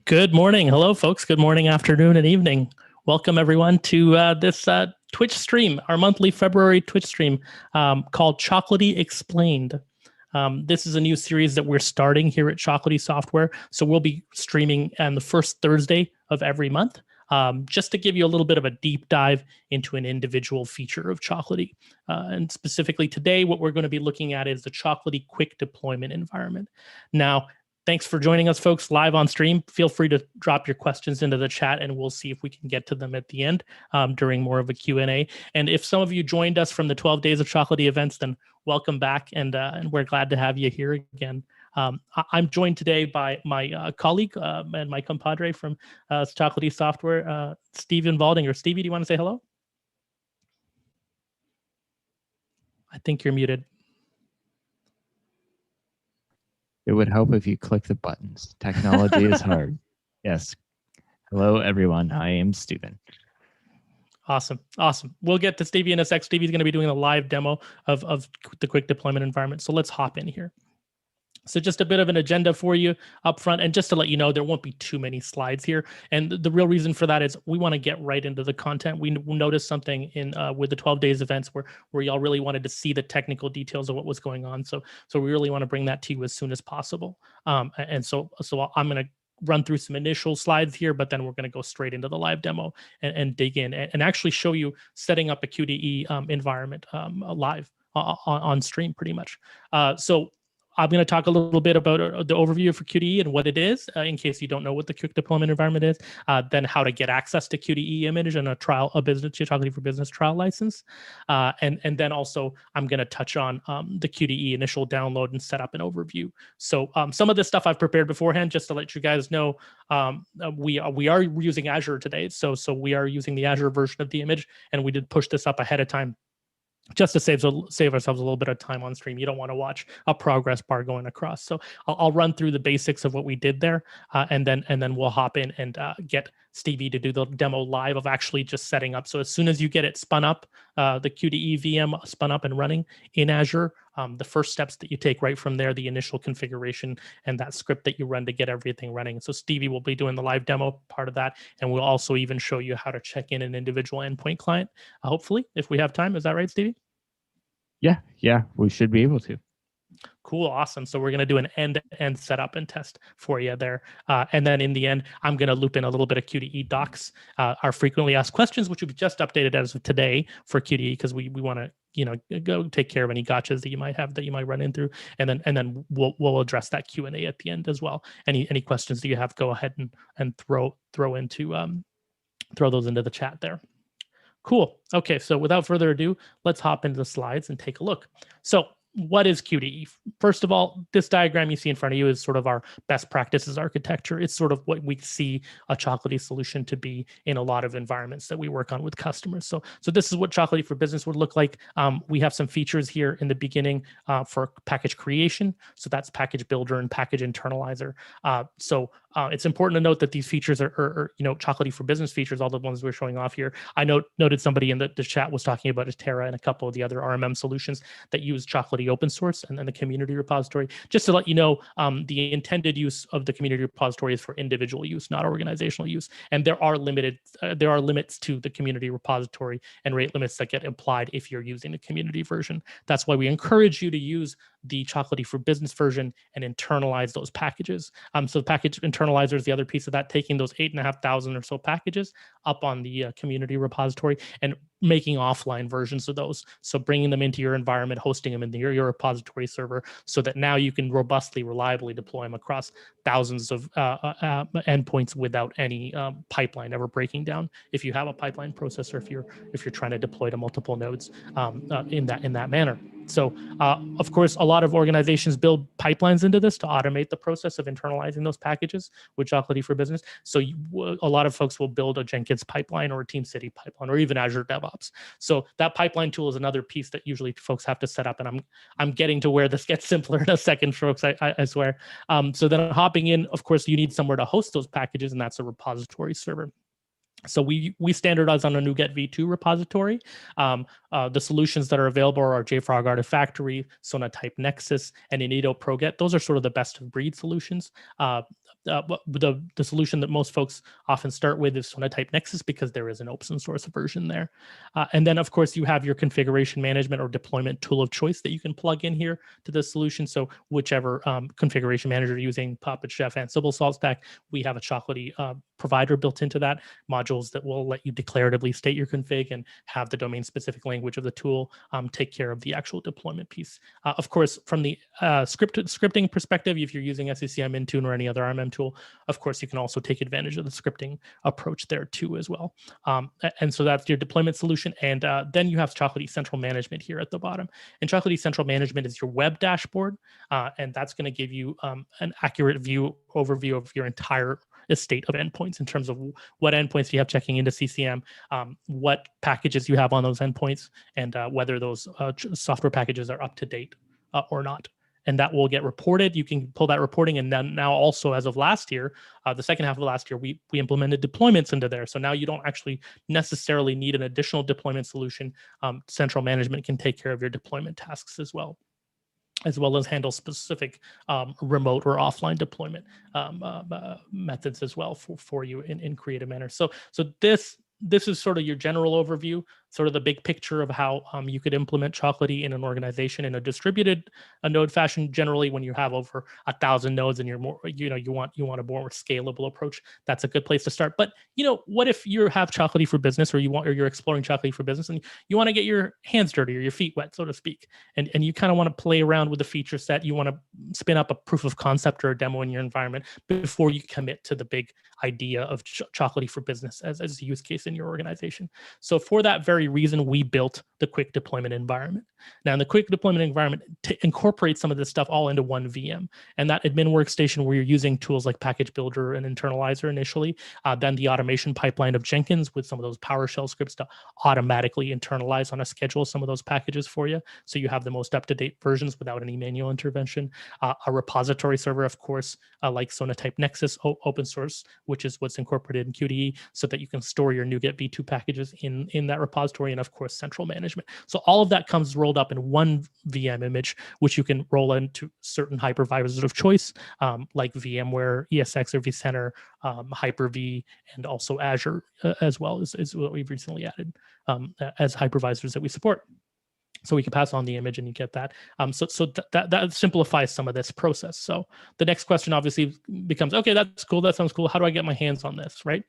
Good morning. Hello, folks. Good morning, afternoon, and evening. Welcome, everyone, to this Twitch stream, our monthly February Twitch stream called Chocolatey Explained. This is a new series that we're starting here at Chocolatey Software. So we'll be streaming on the first Thursday of every month, just to give you a little bit of a deep dive into an individual feature of Chocolatey. And specifically today, what we're going to be looking at is the Chocolatey Quick Deployment Environment. Now, thanks for joining us, folks, live on stream. Feel free to drop your questions into the chat, and we'll see if we can get to them at the end during more of a Q&A. And if some of you joined us from the 12 Days of Chocolatey events, then welcome back, and we're glad to have you here again. I'm joined today by my colleague and my compadre from Chocolatey Software, Stephen Valdinger. Stevie, do you want to say hello? I think you're muted. It would help if you click the buttons. Technology is hard. Yes. Hello, everyone. I am Stephen. Awesome. Awesome. We'll get to Stevie in a sec. Stevie's going to be doing a live demo of the quick deployment environment. So let's hop in here. So just a bit of an agenda for you up front. And just to let you know, there won't be too many slides here. And the real reason for that is we want to get right into the content. We noticed something in with the 12 days events where y'all really wanted to see the technical details of what was going on. So we really want to bring that to you as soon as possible. And so I'm going to run through some initial slides here, but then we're going to go straight into the live demo and dig in and actually show you setting up a QDE environment live on stream pretty much. So I'm going to talk a little bit about the overview for QDE and what it is, in case you don't know what the quick deployment environment is, then how to get access to QDE image and a Chocolatey for Business trial license. And then also I'm going to touch on the QDE initial download and setup and overview. So some of this stuff I've prepared beforehand, just to let you guys know, we are using Azure today. So we are using the Azure version of the image, and we did push this up ahead of time, just to save ourselves a little bit of time on stream. You don't want to watch a progress bar going across. So I'll run through the basics of what we did there, and then we'll hop in and get Stevie to do the demo live of actually just setting up. So as soon as you get it spun up, the QDE VM spun up and running in Azure, the first steps that you take right from there, the initial configuration and that script that you run to get everything running. So Stevie will be doing the live demo part of that, and we'll also even show you how to check in an individual endpoint client, hopefully, if we have time. Is that right, Stevie? Yeah, we should be able to. Cool, awesome. So we're going to do an end-to-end setup and test for you there. And then in the end, I'm going to loop in a little bit of QDE docs, our frequently asked questions, which we've just updated as of today for QDE, because we want to go take care of any gotchas that you might have, that you might run into, and then we'll address that Q&A at the end as well. Any questions that you have, go ahead and throw those into the chat there. Cool. Okay, so without further ado, let's hop into the slides and take a look. So what is QDE? First of all, this diagram you see in front of you is sort of our best practices architecture. It's sort of what we see a Chocolatey solution to be in a lot of environments that we work on with customers. So this is what Chocolatey for Business would look like. We have some features here in the beginning for package creation. So that's package builder and package internalizer. It's important to note that these features are Chocolatey for Business features, all the ones we're showing off here. I noted somebody in the chat was talking about Terra and a couple of the other RMM solutions that use Chocolatey open source and then the community repository. Just to let you know, the intended use of the community repository is for individual use, not organizational use. And there are limits to the community repository and rate limits that get applied if you're using the community version. That's why we encourage you to use the Chocolatey for Business version and internalize those packages. So the package internalizer is the other piece of that, taking those 8,500 or so packages up on the community repository and making offline versions of those. So bringing them into your environment, hosting them into your repository server, so that now you can robustly, reliably deploy them across thousands of endpoints without any pipeline ever breaking down. If you have a pipeline processor, if you're trying to deploy to multiple nodes in that manner. So, of course, a lot of organizations build pipelines into this to automate the process of internalizing those packages with Chocolatey for Business. So a lot of folks will build a Jenkins pipeline or a TeamCity pipeline or even Azure DevOps. So that pipeline tool is another piece that usually folks have to set up. And I'm getting to where this gets simpler in a second, folks, I swear. So then hopping in, of course, you need somewhere to host those packages, and that's a repository server. So we standardize on a NuGet v2 repository. The solutions that are available are JFrog Artifactory, Sonatype Nexus, and Inito ProGet. Those are sort of the best of breed solutions. the solution that most folks often start with is Sonatype Nexus because there is an open source version there. And then, of course, you have your configuration management or deployment tool of choice that you can plug in here to the solution. So whichever configuration manager you're using, Puppet, Chef, Ansible, SaltStack, we have a Chocolatey provider built into that, modules that will let you declaratively state your config and have the domain-specific language of the tool take care of the actual deployment piece. Of course, from the scripting perspective, if you're using SCCM, Intune, or any other RMM tool, of course, you can also take advantage of the scripting approach there too as well. And so that's your deployment solution. And then you have Chocolatey Central Management here at the bottom. And Chocolatey Central Management is your web dashboard, and that's going to give you an accurate overview of your entire estate of endpoints in terms of what endpoints you have checking into CCM, what packages you have on those endpoints, and whether those software packages are up to date or not. And that will get reported. You can pull that reporting. And then now also, as of last year, the second half of last year, we implemented deployments into there. So now you don't actually necessarily need an additional deployment solution. Central Management can take care of your deployment tasks as well as handle specific remote or offline deployment methods as well for you in creative manner. So this is sort of your general overview, sort of the big picture of how you could implement Chocolatey in an organization in a distributed node fashion. Generally, when you have over 1,000 nodes and you're more, you want a more scalable approach, that's a good place to start. But what if you have Chocolatey for Business, or you're exploring Chocolatey for Business, and you want to get your hands dirty or your feet wet, so to speak, and you kind of want to play around with the feature set. You want to spin up a proof of concept or a demo in your environment before you commit to the big idea of Chocolatey for Business as a use case in your organization. So for that very reason, we built the Quick Deployment Environment. Now, in the Quick Deployment Environment incorporates some of this stuff all into one VM. And that admin workstation where you're using tools like Package Builder and Internalizer initially, then the automation pipeline of Jenkins with some of those PowerShell scripts to automatically internalize on a schedule some of those packages for you, so you have the most up-to-date versions without any manual intervention. A repository server, of course, like Sonatype Nexus, open source, which is what's incorporated in QDE, so that you can store your NuGet v2 packages in that repository, and of course central management. So all of that comes rolled up in one VM image, which you can roll into certain hypervisors of choice, like VMware, ESX or vCenter, Hyper-V, and also Azure as well is what we've recently added as hypervisors that we support. So we can pass on the image and you get that. So that simplifies some of this process. So the next question obviously becomes, okay, that's cool. That sounds cool. How do I get my hands on this, right?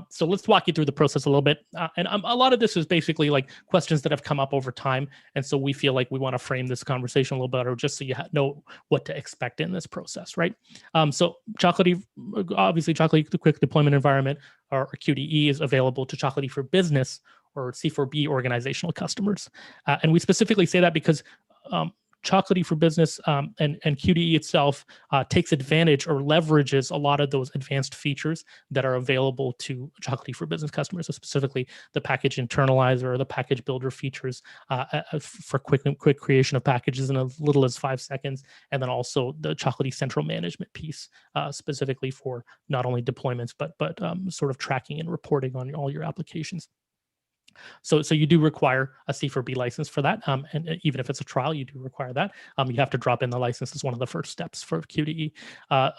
So let's walk you through the process a little bit. And a lot of this is basically like questions that have come up over time. And so we feel like we want to frame this conversation a little better just so you know what to expect in this process, right? So Chocolatey, obviously Chocolatey, the Quick Deployment Environment, or QDE, is available to Chocolatey for Business or C4B organizational customers. And we specifically say that because Chocolatey for Business and QDE itself takes advantage or leverages a lot of those advanced features that are available to Chocolatey for Business customers, so specifically the package internalizer or the package builder features for quick creation of packages in as little as 5 seconds, and then also the Chocolatey Central Management piece, specifically for not only deployments, but sort of tracking and reporting on all your applications. So you do require a C4B license for that. And even if it's a trial, you do require that. You have to drop in the license as one of the first steps for QDE.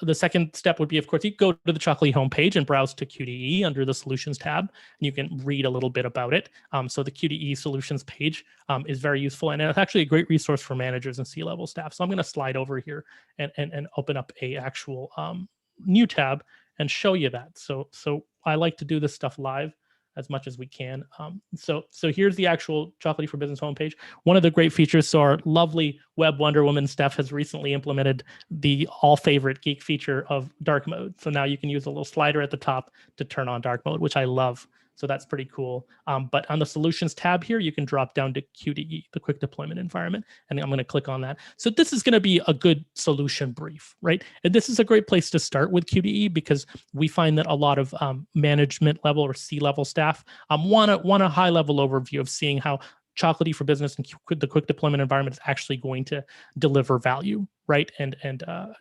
The second step would be, of course, you go to the Chocolatey homepage and browse to QDE under the Solutions tab, and you can read a little bit about it. So the QDE Solutions page is very useful, and it's actually a great resource for managers and C-level staff. So I'm going to slide over here and open up a actual new tab and show you that. So I like to do this stuff live as much as we can. So here's the actual Chocolatey for Business homepage. One of the great features, so our lovely web Wonder Woman Steph has recently implemented the all favorite geek feature of dark mode. So now you can use a little slider at the top to turn on dark mode, which I love. So that's pretty cool. But on the Solutions tab here, you can drop down to QDE, the Quick Deployment Environment, and I'm going to click on that. So this is going to be a good solution brief, right? And this is a great place to start with QDE because we find that a lot of management level or C-level staff want a high-level overview of seeing how Chocolatey for Business and the Quick Deployment Environment is actually going to deliver value, right, and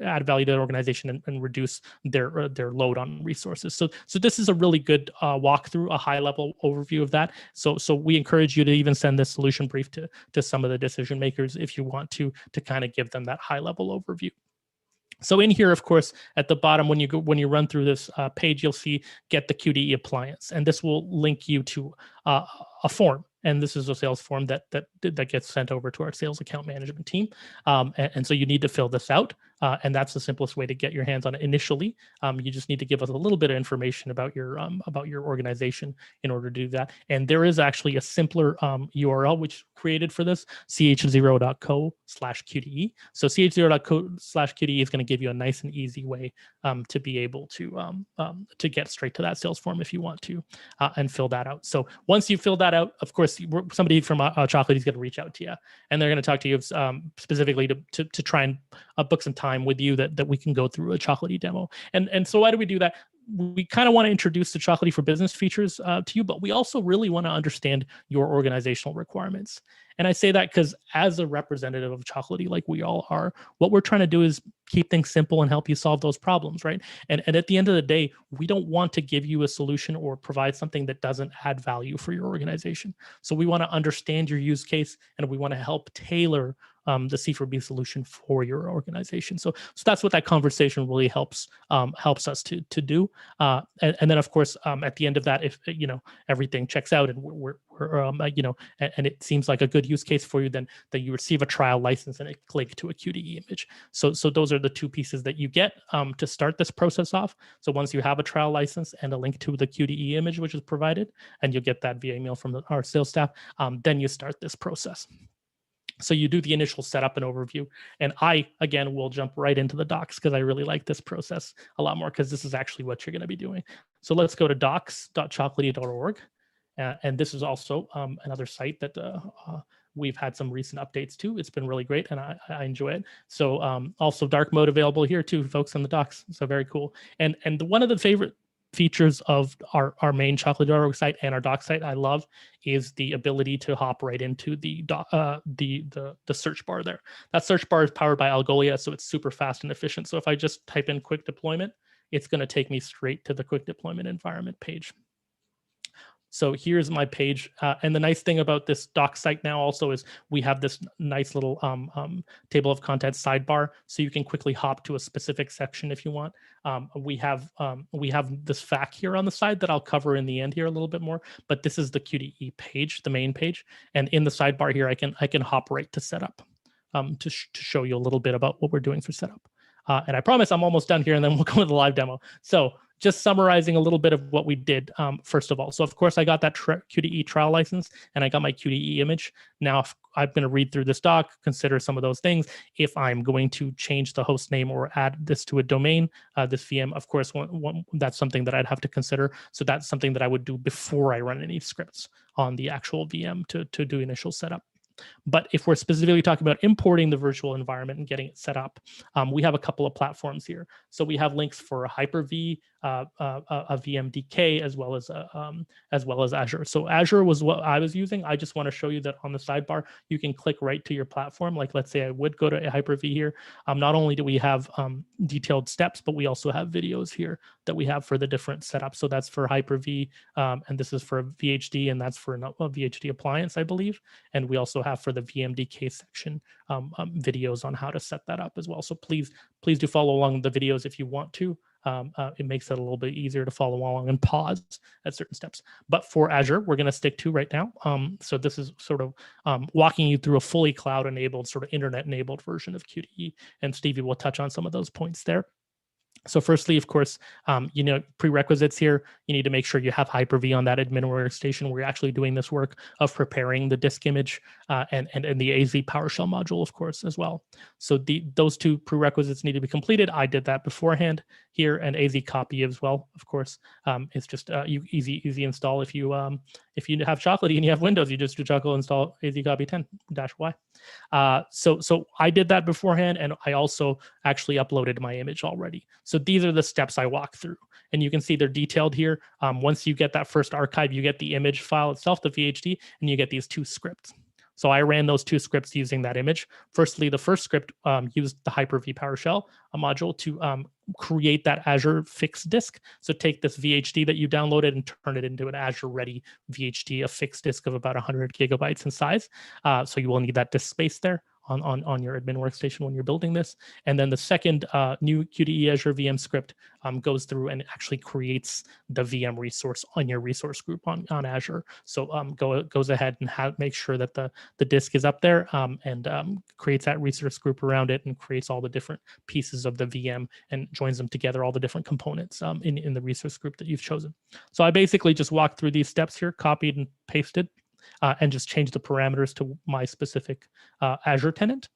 add value to the organization and reduce their load on resources. So this is a really good walkthrough, a high-level overview of that. So we encourage you to even send this solution brief to some of the decision makers if you want to kind of give them that high-level overview. So in here, of course, at the bottom, when you run through this page, you'll see get the QDE appliance, and this will link you to a form. And this is a sales form that gets sent over to our sales account management team. And so you need to fill this out. And that's the simplest way to get your hands on it initially. You just need to give us a little bit of information about your organization in order to do that. And there is actually a simpler URL which created for this, ch0.co/QDE. So ch0.co/QDE is going to give you a nice and easy way to be able to get straight to that sales form if you want to, and fill that out. So once you fill that out, of course, somebody from Chocolatey is going to reach out to you, and they're going to talk to you specifically to try and book some time with you that we can go through a Chocolatey demo. And so why do we do that? We kind of want to introduce the Chocolatey for Business features to you, but we also really want to understand your organizational requirements. And I say that because as a representative of Chocolatey, like we all are, what we're trying to do is keep things simple and help you solve those problems, right? And at the end of the day, we don't want to give you a solution or provide something that doesn't add value for your organization. So we want to understand your use case, and we want to help tailor the C4B solution for your organization. So that's what that conversation really helps us to do. And then of course, at the end of that, if everything checks out and we're and it seems like a good use case for you, then you receive a trial license and a link to a QDE image. So those are the two pieces that you get to start this process off. So once you have a trial license and a link to the QDE image, which is provided, and you'll get that via email from our sales staff, then you start this process. So you do the initial setup and overview. And I, again, will jump right into the docs because I really like this process a lot more, because this is actually what you're going to be doing. So let's go to docs.chocolatey.org. And this is also another site that we've had some recent updates to. It's been really great, and I enjoy it. So also dark mode available here too, folks, on the docs. So very cool. And one of the favorite features of our main Chocolatey.org site and our doc site I love is the ability to hop right into the search bar there. That search bar is powered by Algolia, so it's super fast and efficient. So if I just type in quick deployment, it's going to take me straight to the quick deployment environment page. So here's my page. And the nice thing about this doc site now also is we have this nice little table of contents sidebar, so you can quickly hop to a specific section if you want. We have this FAQ here on the side that I'll cover in the end here a little bit more, but this is the QDE page, the main page. And in the sidebar here, I can hop right to setup to show you a little bit about what we're doing for setup. And I promise I'm almost done here, and then we'll go to the live demo. So just summarizing a little bit of what we did, first of all. So of course, I got that QDE trial license, and I got my QDE image. Now, if I'm going to read through this doc, consider some of those things. If I'm going to change the host name or add this to a domain, this VM, of course, that's something that I'd have to consider. So that's something that I would do before I run any scripts on the actual VM to do initial setup. But if we're specifically talking about importing the virtual environment and getting it set up, we have a couple of platforms here. So we have links for a Hyper-V, a VMDK, as well as Azure. So Azure was what I was using. I just want to show you that on the sidebar, you can click right to your platform. Like, let's say I would go to a Hyper-V here. Not only do we have detailed steps, but we also have videos here that we have for the different setups. So that's for Hyper-V, and this is for VHD, and that's for a VHD appliance, I believe. And we also have for the VMDK section videos on how to set that up as well. So please do follow along the videos if you want to. It makes it a little bit easier to follow along and pause at certain steps. But for Azure, we're going to stick to right now. So this is sort of walking you through a fully cloud-enabled, sort of internet-enabled version of QDE. And Stevie will touch on some of those points there. So firstly, of course, prerequisites here, you need to make sure you have Hyper-V on that admin workstation where you're actually doing this work of preparing the disk image and the AZ PowerShell module, of course, as well. So those two prerequisites need to be completed. I did that beforehand here, and AZ copy as well, of course. It's just easy install. If you have Chocolatey and you have Windows, you just do Chocolatey install AZ copy 10-Y. So I did that beforehand, and I also actually uploaded my image already. So these are the steps I walk through, and you can see they're detailed here. Once you get that first archive, you get the image file itself, the VHD, and you get these two scripts. So I ran those two scripts using that image. Firstly, the first script used the Hyper-V PowerShell module to create that Azure fixed disk. So take this VHD that you downloaded and turn it into an Azure-ready VHD, a fixed disk of about 100 gigabytes in size. So you will need that disk space there on your admin workstation when you're building this. And then the second new QDE Azure VM script goes through and actually creates the VM resource on your resource group on Azure. So goes ahead and make sure that the disk is up there and creates that resource group around it and creates all the different pieces of the VM and joins them together, all the different components in the resource group that you've chosen. So I basically just walked through these steps here, copied and pasted, and just changed the parameters to my specific Azure tenant.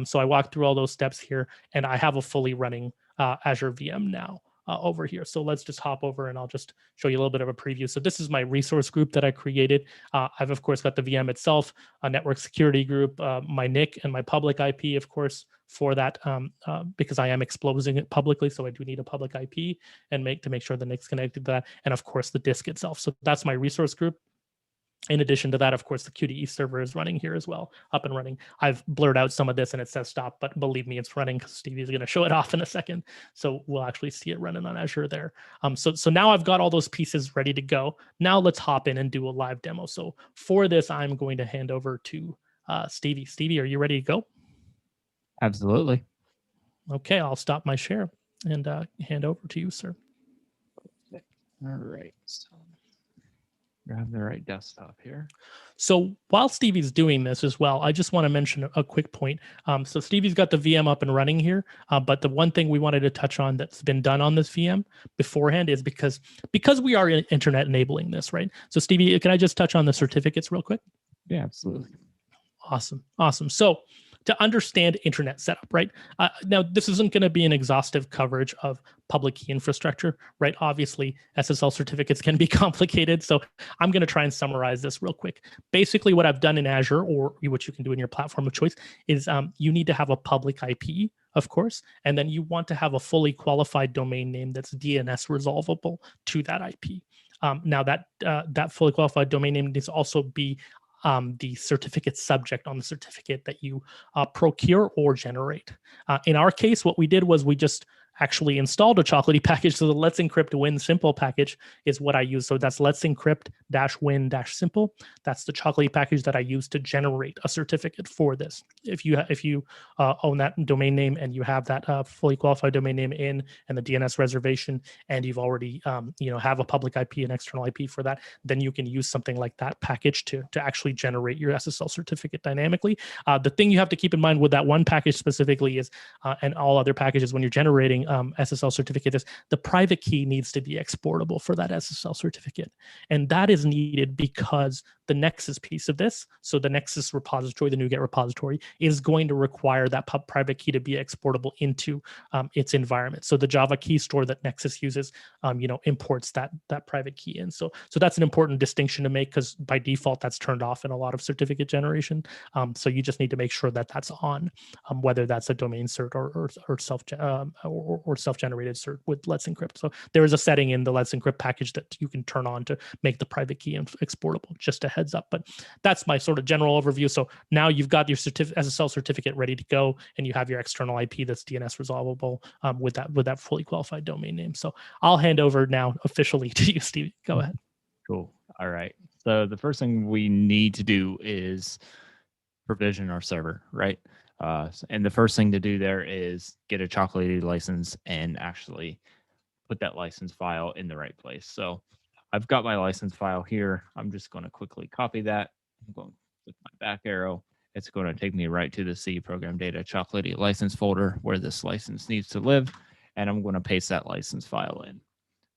So I walked through all those steps here, and I have a fully running Azure VM now over here. So let's just hop over and I'll just show you a little bit of a preview. So this is my resource group that I created. I've, of course, got the VM itself, a network security group, my NIC, and my public IP, of course, for that, because I am exposing it publicly. So I do need a public IP and make sure the NIC's connected to that. And, of course, the disk itself. So that's my resource group. In addition to that, of course, the QDE server is running here as well, up and running. I've blurred out some of this and it says stop, but believe me, it's running because Stevie is going to show it off in a second. So we'll actually see it running on Azure there. So now I've got all those pieces ready to go. Now let's hop in and do a live demo. So for this, I'm going to hand over to Stevie. Stevie, are you ready to go? Absolutely. Okay, I'll stop my share and hand over to you, sir. All right. So grab the right desktop here. So while Stevie's doing this as well, I just want to mention a quick point. So Stevie's got the VM up and running here, but the one thing we wanted to touch on that's been done on this VM beforehand is because we are internet enabling this, right? So Stevie, can I just touch on the certificates real quick? Yeah, absolutely. Awesome. So to understand internet setup, right? Now, this isn't going to be an exhaustive coverage of public key infrastructure, right? Obviously, SSL certificates can be complicated. So I'm going to try and summarize this real quick. Basically, what I've done in Azure, or what you can do in your platform of choice, is you need to have a public IP, of course, and then you want to have a fully qualified domain name that's DNS resolvable to that IP. Now, that fully qualified domain name needs to also be the certificate subject on the certificate that you procure or generate. In our case, what we did was we just actually installed a Chocolatey package. So the Let's Encrypt Win Simple package is what I use. So that's Let's Encrypt -Win -Simple. That's the Chocolatey package that I use to generate a certificate for this. If you own that domain name and you have that fully qualified domain name in and the DNS reservation, and you've already have a public IP and external IP for that, then you can use something like that package to actually generate your SSL certificate dynamically. The thing you have to keep in mind with that one package specifically is, and all other packages when you're generating SSL certificate, is the private key needs to be exportable for that SSL certificate. And that is needed because the Nexus piece of this, so the Nexus repository, the NuGet repository, is going to require that private key to be exportable into its environment. So the Java key store that Nexus uses, imports that private key in. So that's an important distinction to make, because by default that's turned off in a lot of certificate generation. So you just need to make sure that that's on, whether that's a domain cert or self-generated cert with Let's Encrypt. So there is a setting in the Let's Encrypt package that you can turn on to make the private key exportable. Just a heads up, but that's my sort of general overview. So now you've got your SSL certificate ready to go, and you have your external IP that's DNS resolvable with that fully qualified domain name. So I'll hand over now officially to you, Steve. Go ahead. Cool. All right. So the first thing we need to do is provision our server, right? And the first thing to do there is get a Chocolatey license and actually put that license file in the right place. So I've got my license file here. I'm just going to quickly copy that. I'm going to click my back arrow. It's going to take me right to the C program data Chocolatey license folder where this license needs to live. And I'm going to paste that license file in.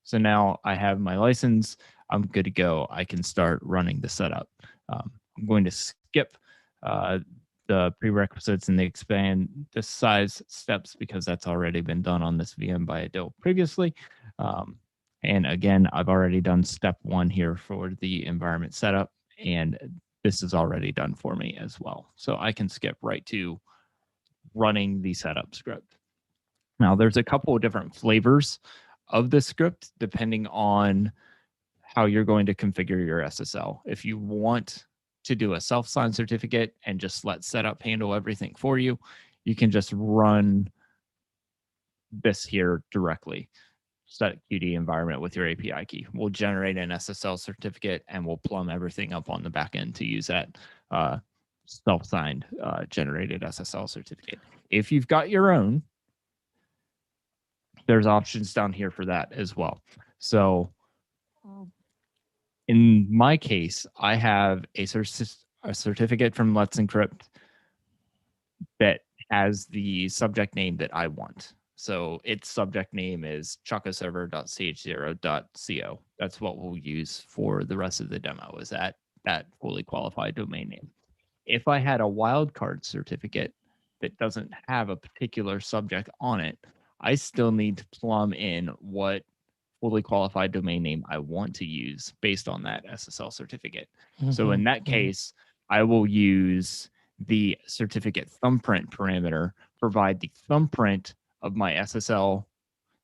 So now I have my license. I'm good to go. I can start running the setup. I'm going to skip the prerequisites and the expand the size steps because that's already been done on this VM by Adil previously. And again, I've already done step 1 here for the environment setup, and this is already done for me as well. So I can skip right to running the setup script. Now, there's a couple of different flavors of this script depending on how you're going to configure your SSL. If you want to do a self-signed certificate and just let setup handle everything for you, you can just run this here directly. Set QDE environment with your API key. We'll generate an SSL certificate and we'll plumb everything up on the back end to use that self-signed generated SSL certificate. If you've got your own, there's options down here for that as well. So in my case, I have a certificate from Let's Encrypt that has the subject name that I want. So its subject name is chocoserver.ch0.co. That's what we'll use for the rest of the demo, is that fully qualified domain name. If I had a wildcard certificate that doesn't have a particular subject on it, I still need to plumb in what fully qualified domain name I want to use based on that SSL certificate. So in that case, I will use the certificate thumbprint parameter, provide the thumbprint of my SSL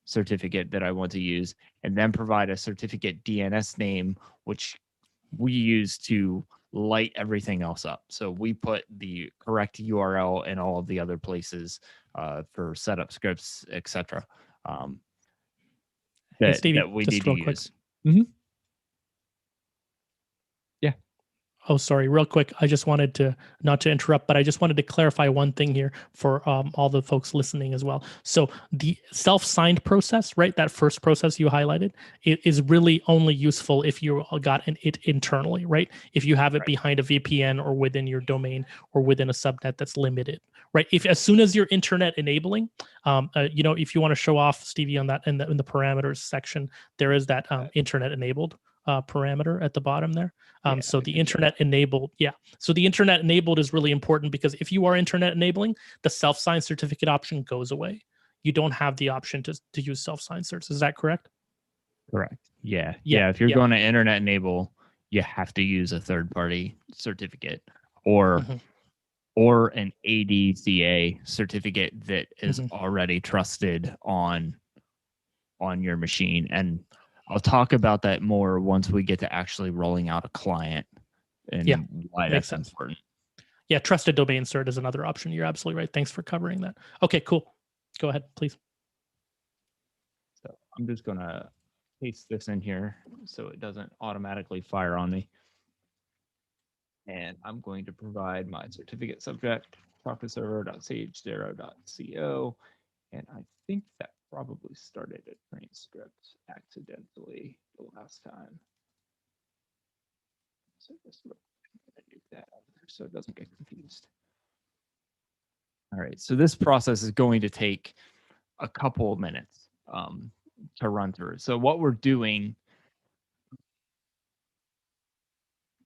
certificate that I want to use, and then provide a certificate DNS name, which we use to light everything else up. So we put the correct URL in all of the other places for setup scripts, etc. Hey, Stevie, that we just need real to quick. use. Oh, sorry, real quick. I just wanted to, not to interrupt, but I just wanted to clarify one thing here for all the folks listening as well. So the self-signed process, right? That first process you highlighted, it is really only useful if you got it internally, right? If you have it behind a VPN or within your domain or within a subnet that's limited, right? If as soon as you're internet enabling, if you want to show off, Stevie, on that in the parameters section, there is that internet enabled parameter at the bottom there. So the internet enabled, so the internet enabled is really important, because if you are internet enabling, the self-signed certificate option goes away. You don't have the option to use self-signed certs. Is that correct? Correct. Yeah. If you're going to internet enable, you have to use a third-party certificate or an ADCA certificate that is already trusted on your machine. And I'll talk about that more once we get to actually rolling out a client and why that's important. Yeah, trusted domain cert is another option. You're absolutely right. Thanks for covering that. Okay, cool. Go ahead, please. So I'm just going to paste this in here so it doesn't automatically fire on me. And I'm going to provide my certificate subject, chocoserver.ch0.co. And I think that probably started a train script accidentally the last time. So just I'm going to do that over there so it doesn't get confused. All right, so this process is going to take a couple of minutes to run through. So what we're doing,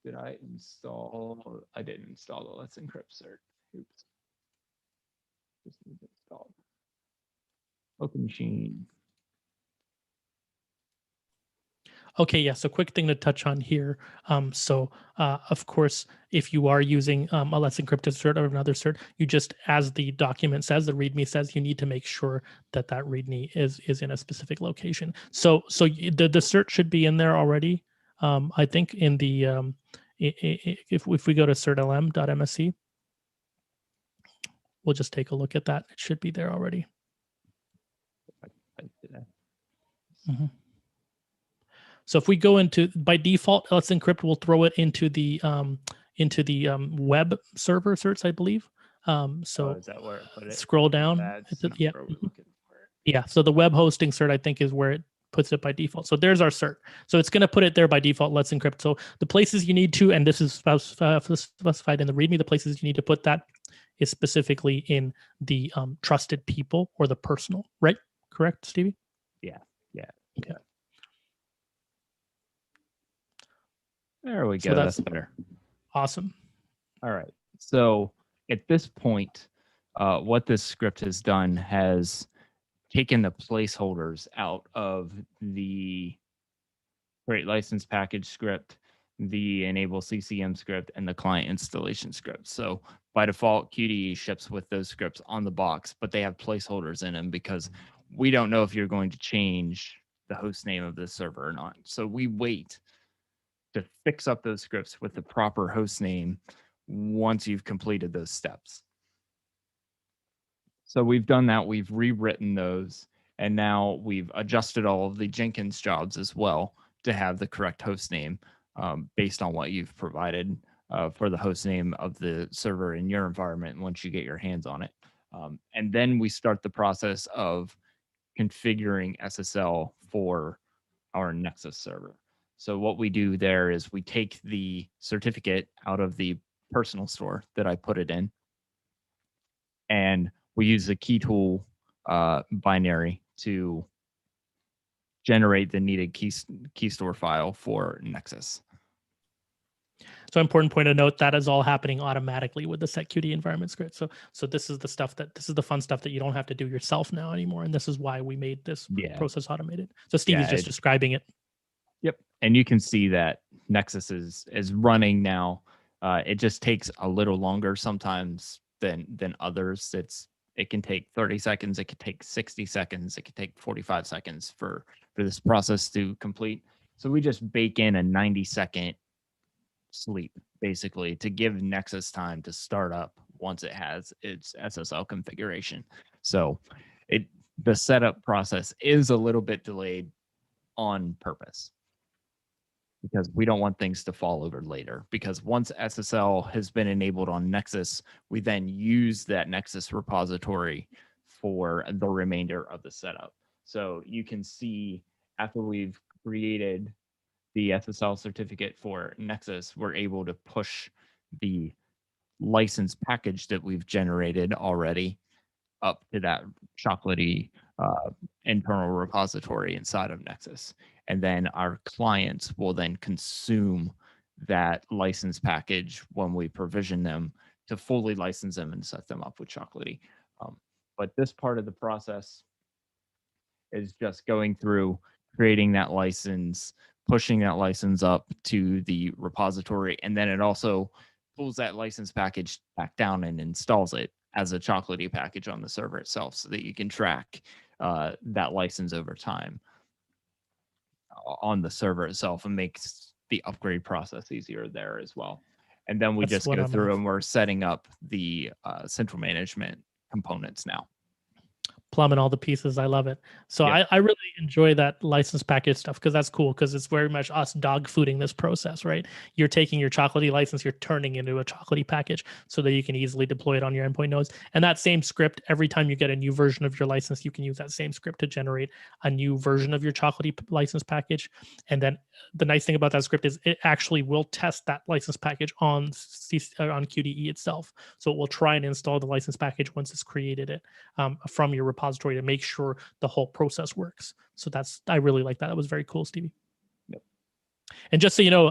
did I install? I didn't install the Let's Encrypt cert. Oops. Just need to install local machine. Okay, yeah. So quick thing to touch on here. Of course, if you are using a Let's Encrypted cert or another cert, you just, as the document says, the README says, you need to make sure that that README is in a specific location. So the cert should be in there already. I think in the if we go to certlm.msc, we'll just take a look at that. It should be there already. So if we go into, by default, Let's Encrypt will throw it into the web server certs, I believe. Is that where it put it? Scroll down. Yeah. So the web hosting cert, I think, is where it puts it by default. So there's our cert. So it's going to put it there by default, Let's Encrypt. So the places you need to, and this is specified in the README, the places you need to put that is specifically in the trusted people or the personal, right? Correct, Stevie? Yeah. Okay. There we go. That's better. Awesome. All right. So at this point, what this script has done has taken the placeholders out of the create license package script, the enable CCM script, and the client installation script. So by default, QDE ships with those scripts on the box, but they have placeholders in them because we don't know if you're going to change the host name of the server or not. So we wait to fix up those scripts with the proper host name once you've completed those steps. So we've done that. We've rewritten those, and now we've adjusted all of the Jenkins jobs as well to have the correct host name based on what you've provided for the host name of the server in your environment once you get your hands on it. And then we start the process of configuring SSL for our Nexus server. So what we do there is we take the certificate out of the personal store that I put it in, and we use the key tool binary to generate the needed key store file for Nexus. So important point of note, that is all happening automatically with the set QDE environment script. So this is the stuff this is the fun stuff that you don't have to do yourself now anymore. And this is why we made this process automated. So Stevie's just describing it. Yep. And you can see that Nexus is running now. It just takes a little longer sometimes than others. It can take 30 seconds, it could take 60 seconds, it could take 45 seconds for this process to complete. So we just bake in a 90-second sleep basically to give Nexus time to start up once it has its SSL configuration. So the setup process is a little bit delayed on purpose, because we don't want things to fall over later. Because once SSL has been enabled on Nexus, we then use that Nexus repository for the remainder of the setup. So you can see after we've created the SSL certificate for Nexus, we're able to push the license package that we've generated already up to that Chocolatey internal repository inside of Nexus. And then our clients will then consume that license package when we provision them to fully license them and set them up with Chocolatey. But this part of the process is just going through, creating that license, pushing that license up to the repository, and then it also pulls that license package back down and installs it as a Chocolatey package on the server itself, so that you can track that license over time on the server itself, and makes the upgrade process easier there as well. And then we just go through and we're setting up the central management components now. Plumbing all the pieces. I love it. So I really enjoy that license package stuff, because that's cool, because it's very much us dog fooding this process, right? You're taking your Chocolatey license, you're turning into a Chocolatey package so that you can easily deploy it on your endpoint nodes. And that same script, every time you get a new version of your license, you can use that same script to generate a new version of your Chocolatey license package. And then the nice thing about that script is it actually will test that license package on QDE itself. So it will try and install the license package once it's created it from your repository to make sure the whole process works. So I really like that. That was very cool, Stevie. Yep. And just so you know,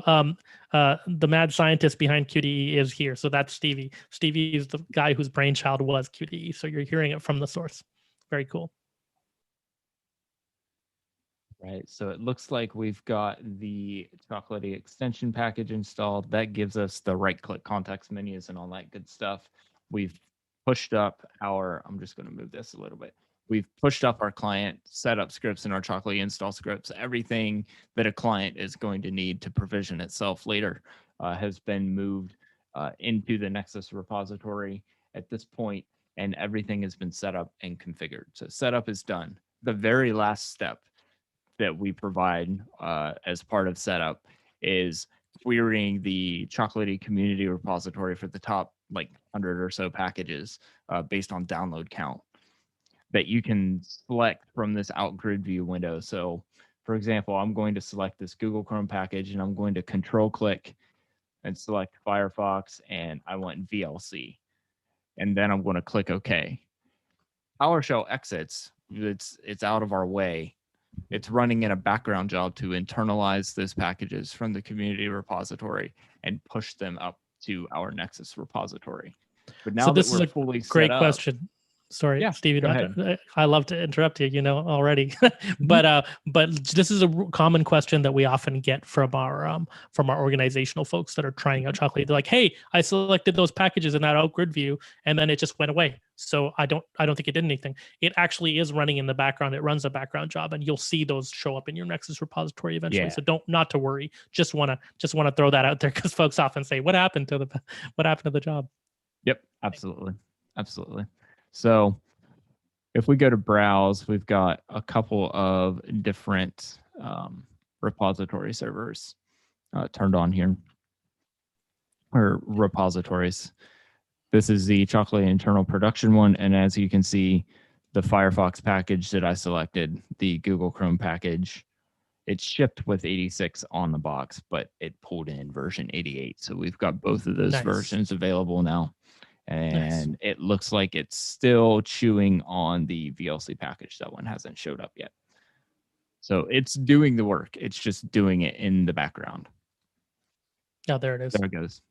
the mad scientist behind QDE is here. So that's Stevie. Stevie is the guy whose brainchild was QDE. So you're hearing it from the source. Very cool. Right, so it looks like we've got the Chocolatey extension package installed. That gives us the right-click context menus and all that good stuff. We've pushed up I'm just going to move this a little bit. We've pushed up our client setup scripts and our Chocolatey install scripts. Everything that a client is going to need to provision itself later has been moved into the Nexus repository at this point, and everything has been set up and configured. So setup is done. The very last step that we provide as part of setup is querying the Chocolatey community repository for the top 100 or so packages based on download count that you can select from this out grid view window. So for example, I'm going to select this Google Chrome package, and I'm going to control click and select Firefox, and I want VLC. And then I'm going to click OK. PowerShell exits. It's out of our way. It's running in a background job to internalize those packages from the community repository and push them up to our Nexus repository. But now this that we're is a fully set great up, question. Sorry, Stevie. I love to interrupt you, already. But this is a common question that we often get from our organizational folks that are trying out Chocolatey. They're like, "Hey, I selected those packages in that out-grid view, and then it just went away. So I don't think it did anything." It actually is running in the background. It runs a background job, and you'll see those show up in your Nexus repository eventually. So not to worry. Just wanna throw that out there, because folks often say, "What happened to the job?" Yep, absolutely. So if we go to browse, we've got a couple of different repository servers turned on here. or repositories. This is the Chocolatey internal production one. And as you can see, the Firefox package that I selected, the Google Chrome package, it's shipped with 86 on the box, but it pulled in version 88. So we've got both of those versions available now. And it looks like it's still chewing on the VLC package. That one hasn't showed up yet. So it's doing the work. It's just doing it in the background. Oh, there it is. There it goes.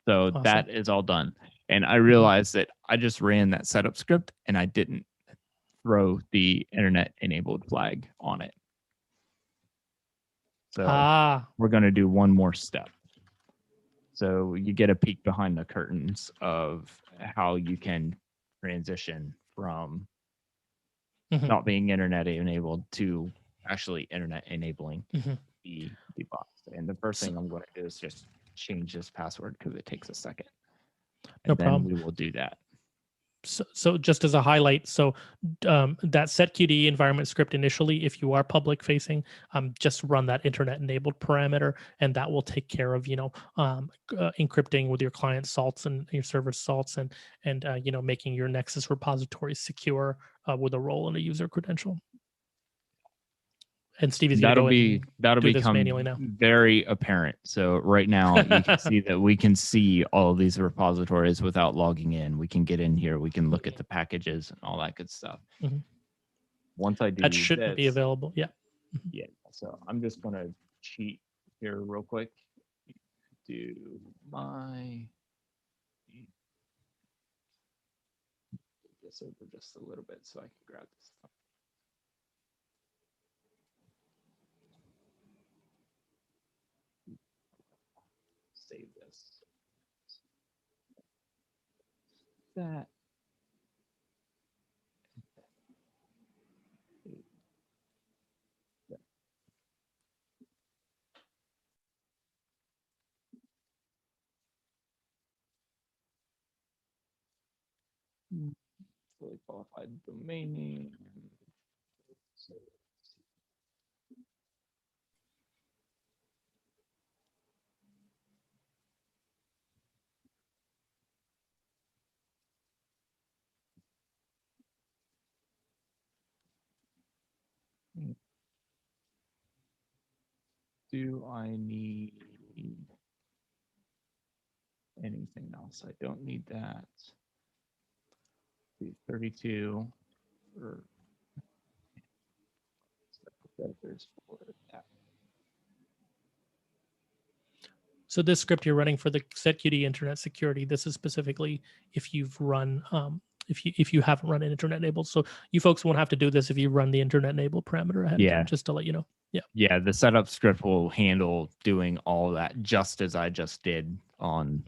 So that is all done. And I realized that I just ran that setup script and I didn't throw the internet enabled flag on it. So we're going to do one more step. So you get a peek behind the curtains of how you can transition from not being internet enabled to actually internet enabling the box. And the first thing I'm going to do is just change this password because it takes a second. And then we will do that. So just as a highlight, so that set QDE environment script initially, if you are public facing, just run that internet enabled parameter, and that will take care of encrypting with your client salts and your server salts, and making your Nexus repository secure with a role and a user credential. And Stevie's going to go in that'll become manually now. Very apparent. So right now you can see that we can see all of these repositories without logging in. We can get in here. We can look at the packages and all that good stuff. Once I do that should be available. Yeah. Yeah. So I'm just going to cheat here real quick. Do my this over just a little bit so I can grab this stuff. Save this. That. Fully qualified domain name. Do I need anything else? I don't need that. 32 for that. So this script you're running for the set QDE internet security, this is specifically if you've run if you haven't run an internet enabled. So you folks won't have to do this if you run the internet enabled parameter ahead of time, just to let you know. Yeah. Yeah, the setup script will handle doing all that just as I just did on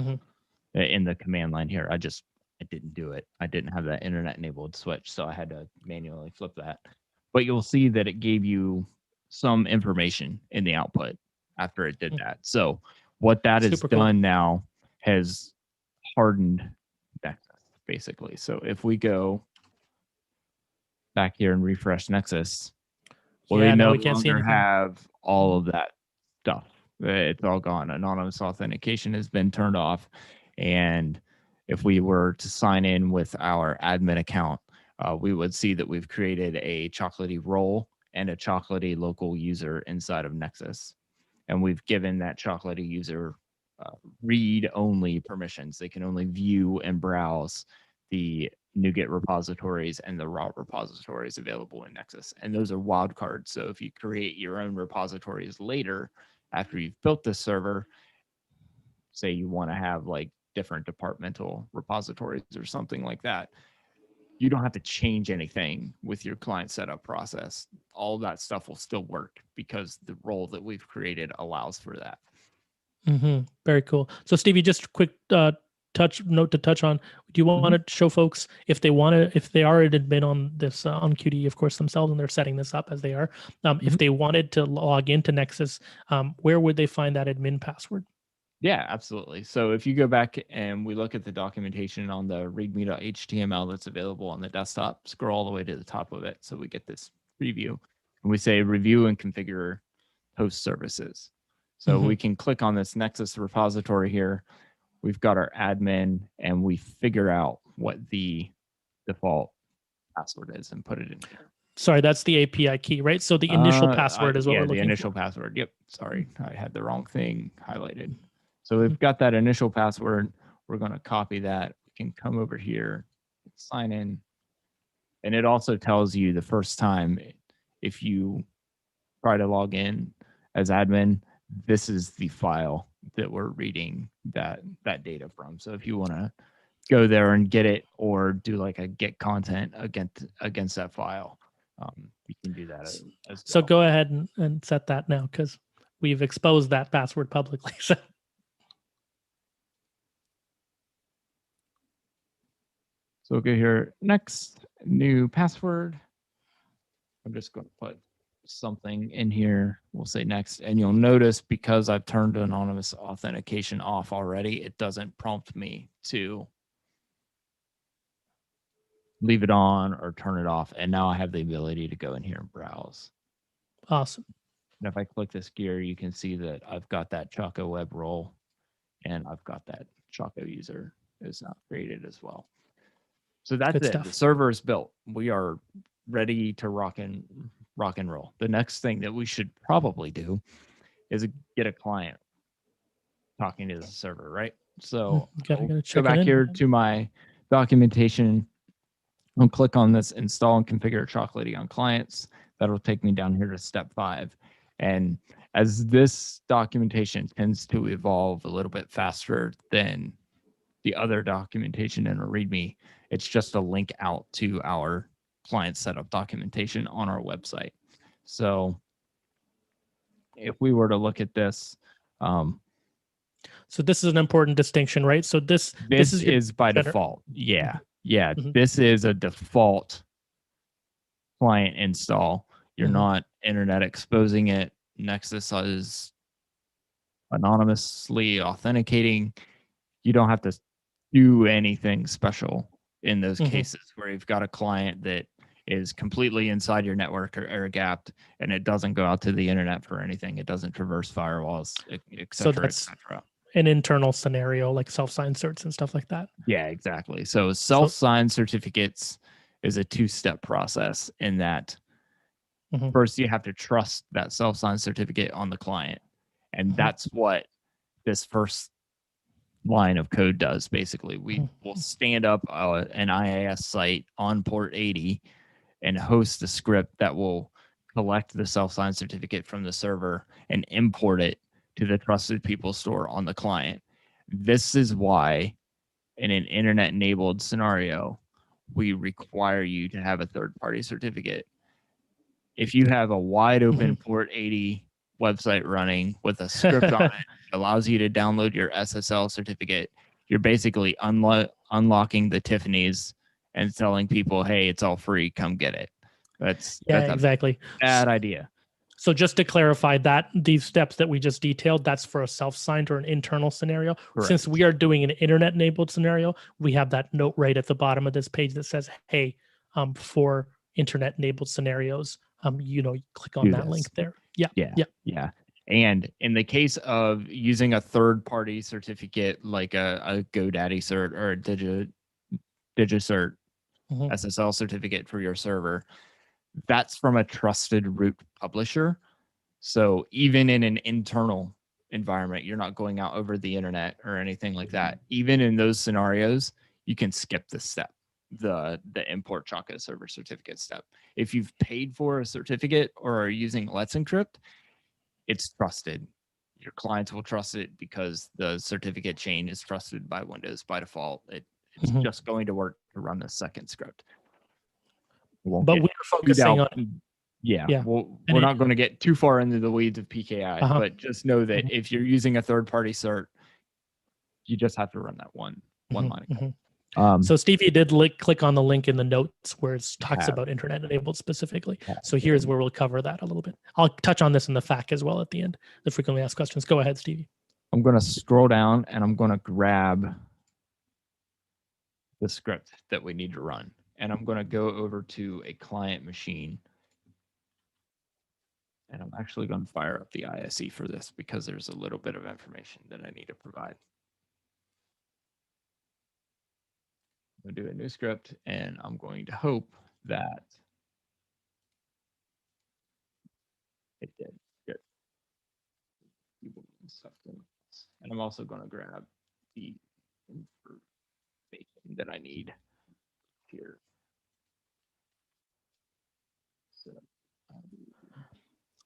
in the command line here. I didn't do it. I didn't have that internet enabled switch, so I had to manually flip that. But you'll see that it gave you some information in the output after it did that. So what that has done now has hardened Nexus, basically. So if we go back here and refresh Nexus, well, we no longer have all of that stuff. It's all gone. Anonymous authentication has been turned off. And if we were to sign in with our admin account, we would see that we've created a Chocolatey role and a Chocolatey local user inside of Nexus. And we've given that Chocolatey user read-only permissions. They can only view and browse the NuGet repositories and the raw repositories available in Nexus. And those are wildcards. So if you create your own repositories later, after you've built this server, say you want to have like different departmental repositories or something like that, you don't have to change anything with your client setup process. All that stuff will still work because the role that we've created allows for that. Very cool. So Stevie, just a quick note to touch on. Do you want to show folks if they want to, if they are an admin on this on QDE, of course, themselves, and they're setting this up as they are, if they wanted to log into Nexus, where would they find that admin password? Yeah, absolutely. So if you go back and we look at the documentation on the readme.html that's available on the desktop, scroll all the way to the top of it. So we get this preview and we say review and configure host services. So we can click on this Nexus repository here. we've got our admin, and we figure out what the default password is and put it in here. Sorry, that's the API key, right? So the initial password is what we're looking for. Yeah, the initial password. Yep. Sorry, I had the wrong thing highlighted. So we've got that initial password. We're going to copy that. We can come over here, sign in. And it also tells you the first time if you try to log in as admin, this is the file that we're reading that data from. So if you want to go there and get it, or do like a get content against that file, you can do that as well. So go ahead and set that now, because we've exposed that password publicly. So we'll go here, next, new password. I'm just going to put something in here. We'll say next, and you'll notice because I've turned anonymous authentication off already, it doesn't prompt me to leave it on or turn it off. And now I have the ability to go in here and browse. Awesome. And if I click this gear, you can see that I've got that Choco web role, and I've got that Choco user is now created as well. So that's Good it. stuff. The server is built. We are ready to rock and roll. The next thing that we should probably do is get a client talking to the server, right? So gotta go back here to my documentation. I'll click on this install and configure Chocolatey on clients. That'll take me down here to step 5. And as this documentation tends to evolve a little bit faster than the other documentation in a README, it's just a link out to our client setup documentation on our website. So if we were to look at this, so this is an important distinction, right? So this is by default. Yeah. Yeah. This is a default client install. You're not internet exposing it. Nexus is anonymously authenticating. You don't have to do anything special in those cases where you've got a client that is completely inside your network or air gapped, and it doesn't go out to the internet for anything. It doesn't traverse firewalls, etc. etc. An internal scenario like self-signed certs and stuff like that. Yeah, exactly. So self-signed certificates is a 2-step process in that first you have to trust that self-signed certificate on the client. And that's what this first line of code does. Basically, we will stand up an IIS site on port 80 and host a script that will collect the self-signed certificate from the server and import it to the trusted people store on the client. This is why in an internet enabled scenario, we require you to have a third-party certificate. If you have a wide open port 80 website running with a script on it that allows you to download your SSL certificate, you're basically unlocking the Tiffany's and telling people, hey, it's all free, come get it. That's exactly a bad idea. So just to clarify that these steps that we just detailed, that's for a self-signed or an internal scenario. Correct. Since we are doing an internet-enabled scenario, we have that note right at the bottom of this page that says, hey, for internet-enabled scenarios, click on that link there. Yeah. And in the case of using a third-party certificate like a GoDaddy cert or a DigiCert SSL certificate for your server, that's from a trusted root publisher. So even in an internal environment, you're not going out over the internet or anything like that. Even in those scenarios, you can skip this step, the import Choco server certificate step. If you've paid for a certificate or are using Let's Encrypt, it's trusted. Your clients will trust it because the certificate chain is trusted by Windows by default. It's just going to work to run the second script. But we're focusing on we're not going to get too far into the weeds of PKI, but just know that if you're using a third-party cert, you just have to run that one line of code. So Stevie did click on the link in the notes where it talks about internet enabled specifically. So here's where we'll cover that a little bit. I'll touch on this in the FAQ as well at the end, the frequently asked questions. Go ahead, Stevie. I'm going to scroll down and I'm going to grab the script that we need to run. And I'm going to go over to a client machine. And I'm actually going to fire up the ISE for this because there's a little bit of information that I need to provide. I'll do a new script, and I'm going to hope that it did. Good. And I'm also going to grab the information that I need here. So,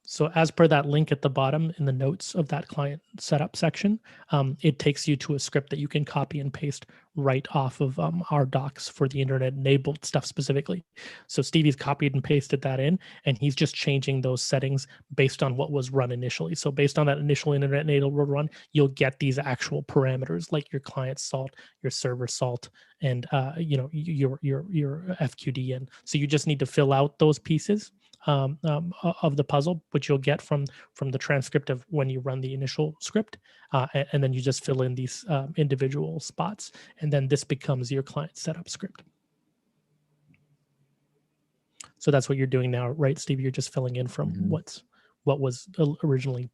So as per that link at the bottom in the notes of that client setup section, it takes you to a script that you can copy and paste right off of our docs for the internet enabled stuff specifically. So Stevie's copied and pasted that in, and he's just changing those settings based on what was run initially. So based on that initial internet enabled run, you'll get these actual parameters like your client salt, your server salt, and your FQD. And so you just need to fill out those pieces of the puzzle, which you'll get from the transcript of when you run the initial script, and then you just fill in these individual spots, and then this becomes your client setup script. So that's what you're doing now, right, Steve? You're just filling in from what was originally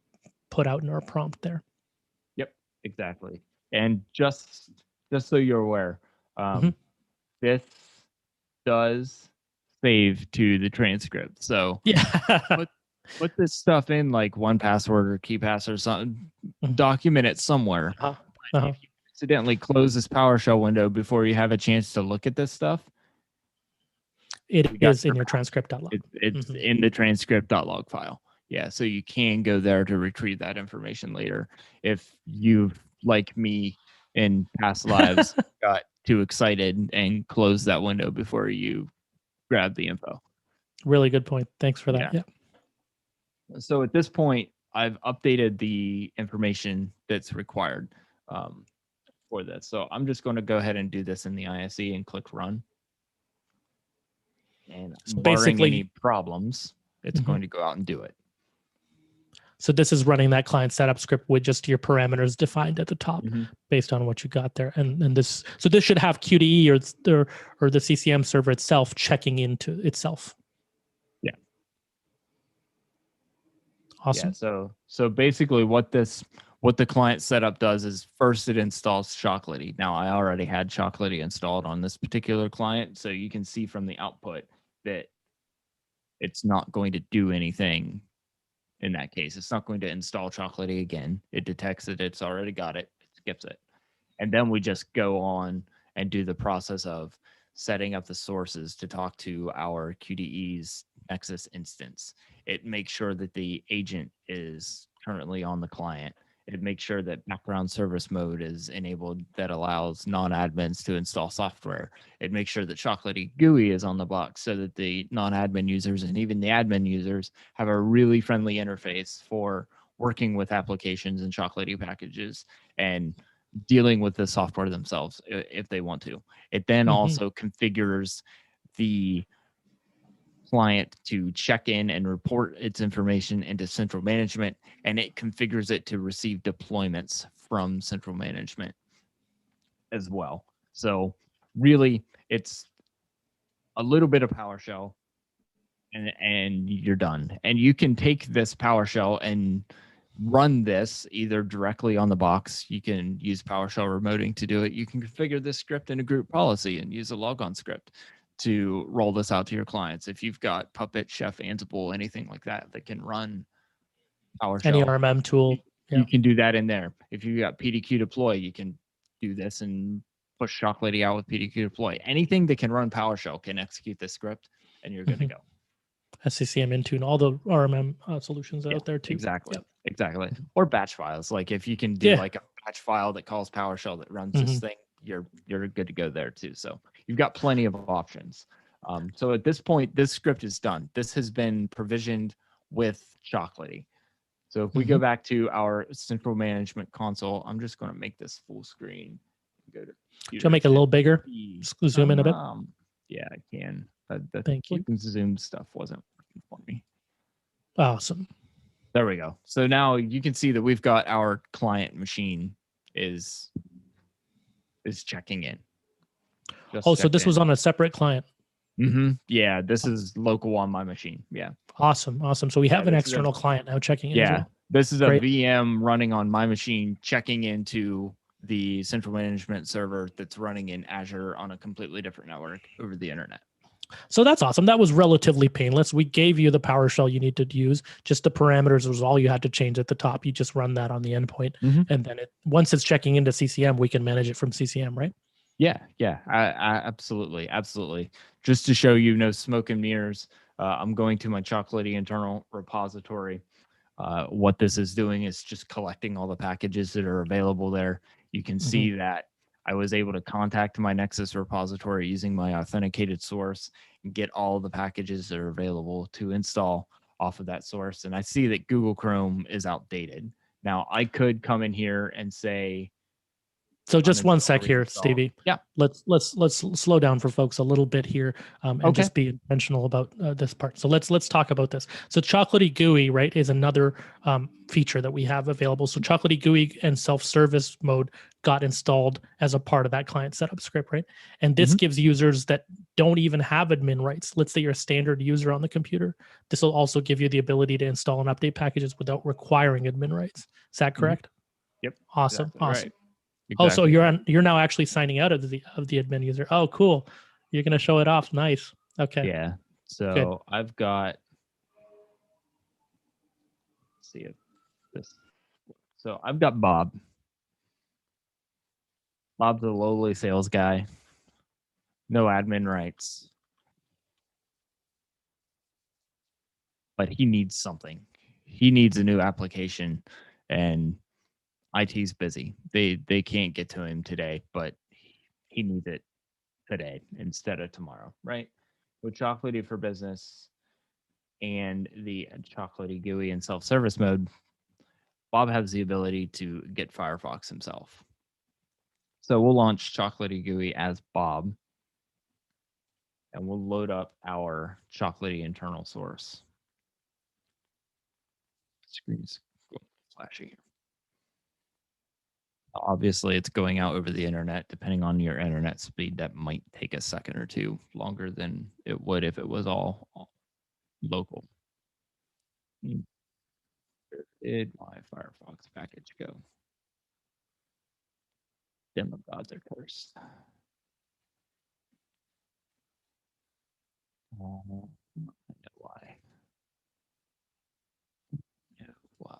put out in our prompt there. Yep, exactly. And just so you're aware, this does save to the transcript. So yeah, put this stuff in like 1Password or KeePass or something. Document it somewhere. If you accidentally close this PowerShell window before you have a chance to look at this stuff, it is in your transcript.log. It's in the transcript.log file. Yeah, so you can go there to retrieve that information later. If you've, like me in past lives, got too excited and closed that window before you grab the info. Really good point. Thanks for that. Yeah. So at this point, I've updated the information that's required for this. So I'm just going to go ahead and do this in the ISE and click run. And so barring any problems, it's going to go out and do it. So this is running that client setup script with just your parameters defined at the top based on what you got there. And this should have QDE or the CCM server itself checking into itself. Yeah. Awesome. Yeah, so basically what the client setup does is first it installs Chocolatey. Now I already had Chocolatey installed on this particular client, so you can see from the output that it's not going to do anything. In that case, it's not going to install Chocolatey again. It detects that it's already got it, it skips it. And then we just go on and do the process of setting up the sources to talk to our QDE's Nexus instance. It makes sure that the agent is currently on the client. It makes sure that background service mode is enabled that allows non-admins to install software. It makes sure that Chocolatey GUI is on the box so that the non-admin users and even the admin users have a really friendly interface for working with applications and Chocolatey packages and dealing with the software themselves if they want to. It then also configures the client to check in and report its information into central management, and it configures it to receive deployments from central management as well. So really, it's a little bit of PowerShell and you're done. And you can take this PowerShell and run this either directly on the box. You can use PowerShell remoting to do it. You can configure this script in a group policy and use a logon script to roll this out to your clients. If you've got Puppet, Chef, Ansible, anything like that that can run PowerShell. Any RMM tool. You can do that in there. If you've got PDQ deploy, you can do this and push Chocolatey out with PDQ deploy. Anything that can run PowerShell can execute this script and you're good to go. SCCM Intune, all the RMM solutions out there too. Exactly. Yep. Exactly. Or batch files. Like if you can do like a batch file that calls PowerShell that runs this thing, you're good to go there too. So you've got plenty of options. So at this point, this script is done. This has been provisioned with Chocolatey. So if we go back to our central management console, I'm just going to make this full screen. Go to Should I make it a little bigger? Zoom in a bit. Yeah, I can. Thank you. Zoom stuff wasn't working for me. Awesome. There we go. So now you can see that we've got our client machine is checking in. So this was on a separate client. Yeah, this is local on my machine. Yeah. Awesome. So we have an external client now checking in. Yeah. As well. This is a VM running on my machine, checking into the central management server that's running in Azure on a completely different network over the internet. So that's awesome. That was relatively painless. We gave you the PowerShell you need to use. Just the parameters was all you had to change at the top. You just run that on the endpoint, and then once it's checking into CCM, we can manage it from CCM, right? Yeah, absolutely. Just to show you no smoke and mirrors, I'm going to my Chocolatey internal repository. What this is doing is just collecting all the packages that are available there. You can see that I was able to contact my Nexus repository using my authenticated source and get all the packages that are available to install off of that source. And I see that Google Chrome is outdated. Now, I could come in here and say, so just one sec uninstall, here, reinstall. Stevie. Yeah. Let's slow down for folks a little bit here, and Okay. just be intentional about this part. So let's talk about this. So Chocolatey GUI, right, is another feature that we have available. So Chocolatey GUI and self-service mode got installed as a part of that client setup script, right? And this gives users that don't even have admin rights. Let's say you're a standard user on the computer. This will also give you the ability to install and update packages without requiring admin rights. Is that correct? Yep. Awesome. Exactly Awesome. right. Oh, so Exactly. you're now actually signing out of the admin user. Oh, cool. You're gonna show it off. Nice. Okay. Yeah. So Good. I've got. Let's see if this. So I've got Bob. Bob's a lowly sales guy. No admin rights. But he needs something. He needs a new application, and IT's busy. They can't get to him today, but he needs it today instead of tomorrow, right? With Chocolatey for Business and the Chocolatey GUI and self-service mode, Bob has the ability to get Firefox himself. So we'll launch Chocolatey GUI as Bob, and we'll load up our Chocolatey internal source. Screen's flashing here. Obviously, it's going out over the internet. Depending on your internet speed, that might take a second or two longer than it would if it was all local. Where did my Firefox package go? Demo gods are cursed. I know why. Yeah, why?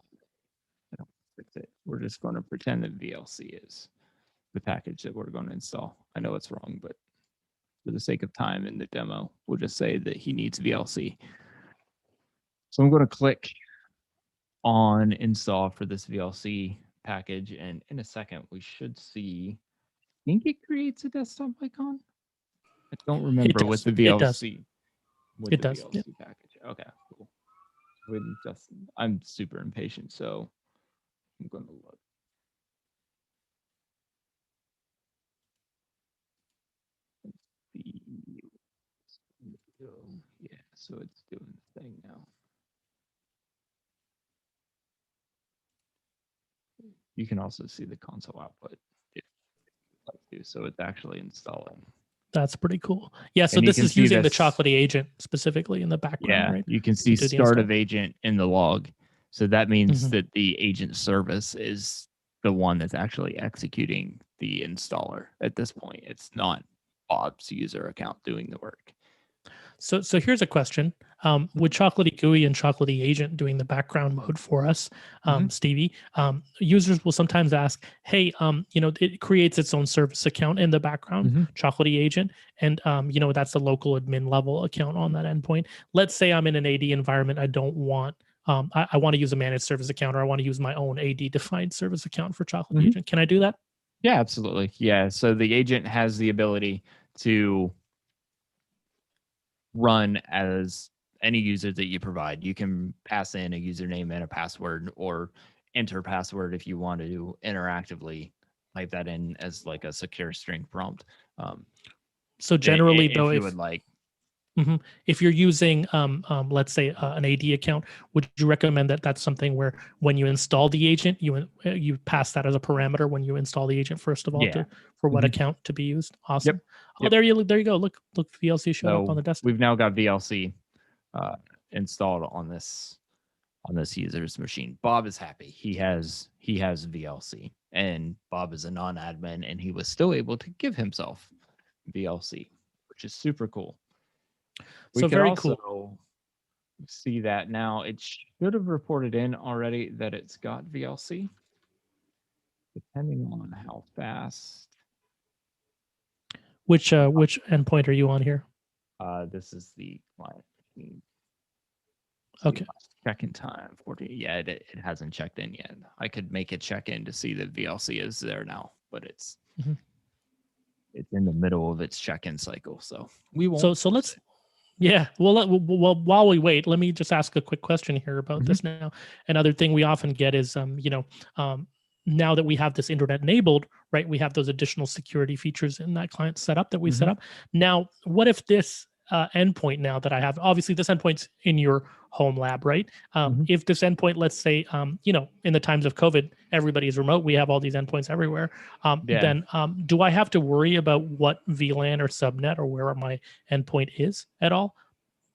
I don't fix it. We're just going to pretend that VLC is the package that we're going to install. I know it's wrong, but for the sake of time in the demo, we'll just say that he needs VLC. So I'm going to click on install for this VLC package, and in a second we should see. I think it creates a desktop icon. I don't remember with the VLC. It does. VLC package. Okay, cool. I'm super impatient, so I'm going to look. Yeah, so it's doing the thing now. You can also see the console output if you'd like to. So it's actually installing. That's pretty cool. Yeah, so this is using the Chocolatey agent specifically in the background, right? You can see start of agent in the log. So that means that the agent service is the one that's actually executing the installer at this point. It's not Bob's user account doing the work. So here's a question. With Chocolatey GUI and Chocolatey agent doing the background mode for us, Stevie, users will sometimes ask, hey, it creates its own service account in the background, Chocolatey agent, and that's the local admin level account on that endpoint. Let's say I'm in an AD environment. I don't want I want to use a managed service account, or I want to use my own AD defined service account for Chocolatey agent. Can I do that? Yeah, absolutely. Yeah. So the agent has the ability to run as any user that you provide. You can pass in a username and a password, or enter password if you want to interactively type that in as like a secure string prompt. So generally, if you would like. If you're using, let's say, an AD account, would you recommend that that's something where when you install the agent, you pass that as a parameter when you install the agent first of all for what account to be used? Awesome. Oh, there you go. Look, VLC showed up on the desktop. We've now got VLC installed on this user's machine. Bob is happy. He has VLC. and Bob is a non-admin, and he was still able to give himself VLC, which is super cool. We So could very also cool. see that now. It should have reported in already that it's got VLC, depending on how fast. Which endpoint are you on here? This is the client machine. Okay. Check-in time 40. Yeah, it hasn't checked in yet. I could make it check in to see that VLC is there now, but it's in the middle of its check-in cycle, so we won't. So let's. Yeah. Well, while we wait, let me just ask a quick question here about this now. Another thing we often get is, now that we have this internet enabled, right? We have those additional security features in that client setup that we set up. Now, what if this endpoint now that I have, obviously this endpoint's in your home lab, right? If this endpoint, let's say, in the times of COVID, everybody is remote, we have all these endpoints everywhere. Then do I have to worry about what VLAN or subnet or where my endpoint is at all?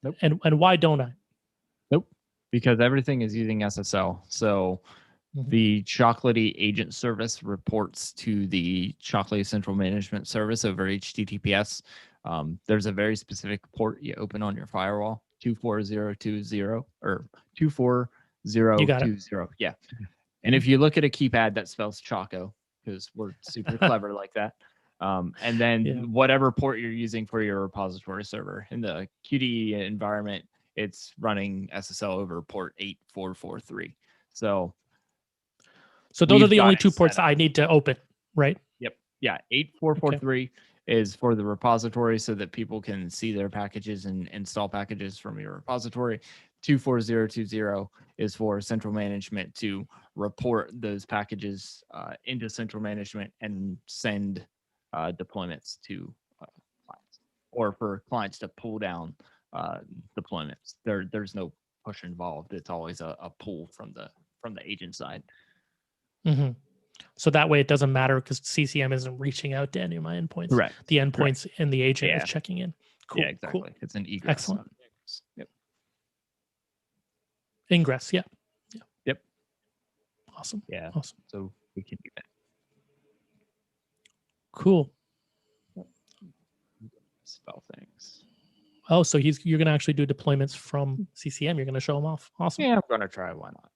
Nope. And why don't I? Nope. Because everything is using SSL. So the Chocolatey agent service reports to the Chocolatey Central Management service over HTTPS. There's a very specific port you open on your firewall, 24020 or 24020. Yeah. And if you look at a keypad that spells Choco, because we're super clever like that. And then whatever port you're using for your repository server in the QDE environment, it's running SSL over port 8443. So those are the only two ports I need to open, right? Yep. Yeah. 8443 is for the repository so that people can see their packages and install packages from your repository. 24020 is for central management to report those packages into central management and send deployments to clients, or for clients to pull down deployments. There's no push involved. It's always a pull from the agent side. So that way it doesn't matter because CCM isn't reaching out to any of my endpoints. Correct. The endpoints and the agent is checking in. Cool. Yeah, exactly. Cool. It's an egress. Excellent. Yep. Ingress. Yeah. Yep. Awesome. Yeah. Awesome. So we can do that. Cool. Spell things. Oh, so you're going to actually do deployments from CCM. You're going to show them off. Awesome. Yeah, I'm going to try. Why not?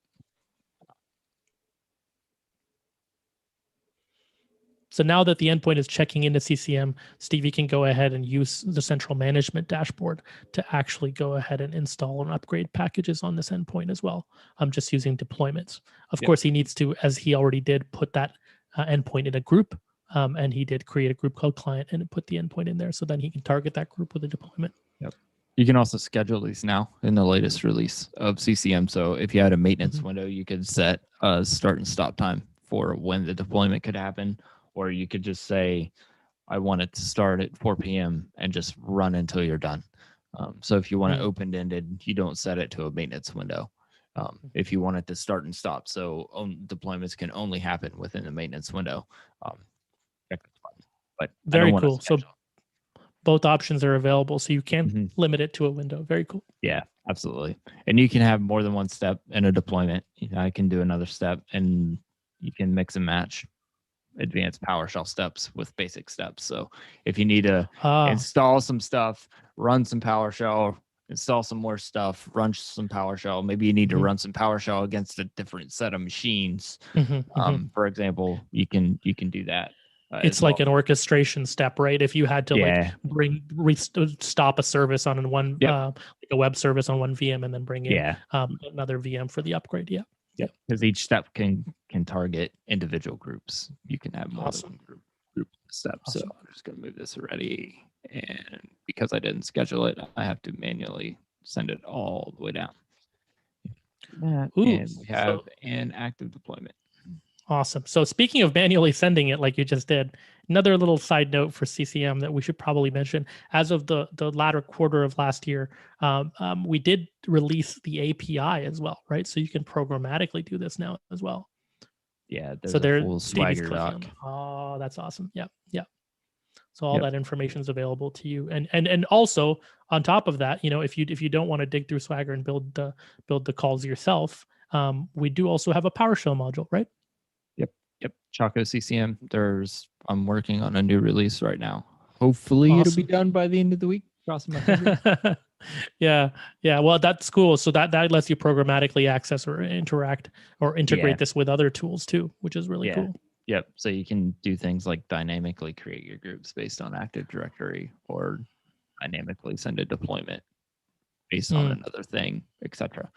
So now that the endpoint is checking into CCM, Steve, you can go ahead and use the central management dashboard to actually go ahead and install and upgrade packages on this endpoint as well. I'm just using deployments. Of course, he needs to, as he already did, put that endpoint in a group. And he did create a group called client and put the endpoint in there. So then he can target that group with a deployment. Yep. You can also schedule these now in the latest release of CCM. So if you had a maintenance window, you could set a start and stop time for when the deployment could happen. Or you could just say, I want it to start at 4 p.m. and just run until you're done. So if you want it open-ended, you don't set it to a maintenance window. If you want it to start and stop, so deployments can only happen within the maintenance window. But very cool. So both options are available, so you can limit it to a window. Very cool. Yeah, absolutely. And you can have more than one step in a deployment. I can do another step, and you can mix and match advanced PowerShell steps with basic steps. So if you need to install some stuff, run some PowerShell, install some more stuff, run some PowerShell. Maybe you need to run some PowerShell against a different set of machines. For example, you can do that. It's like an orchestration step, right? If you had to stop a service on one, like a web service on one VM, and then bring in another VM for the upgrade. Yeah, because each step can target individual groups. You can have more than group steps. So I'm just going to move this already, and because I didn't schedule it, I have to manually send it all the way down. And we have an active deployment. Awesome. So speaking of manually sending it like you just did, another little side note for CCM that we should probably mention, as of the latter quarter of last year, we did release the API as well, right? So you can programmatically do this now as well. Yeah, there's a full Swagger doc. Oh, that's awesome. Yeah. So all that information is available to you. And also on top of that, if you don't want to dig through Swagger and build the calls yourself, we do also have a PowerShell module, right? Yep. Yep, Choco CCM. I'm working on a new release right now. Hopefully it'll be Awesome. done by the end of the week. Crossing my fingers. Yeah. Well, that's cool. So that lets you programmatically access or interact or integrate this with other tools too, which is really cool. Yep. So you can do things like dynamically create your groups based on Active Directory, or dynamically send a deployment based on another thing, etc.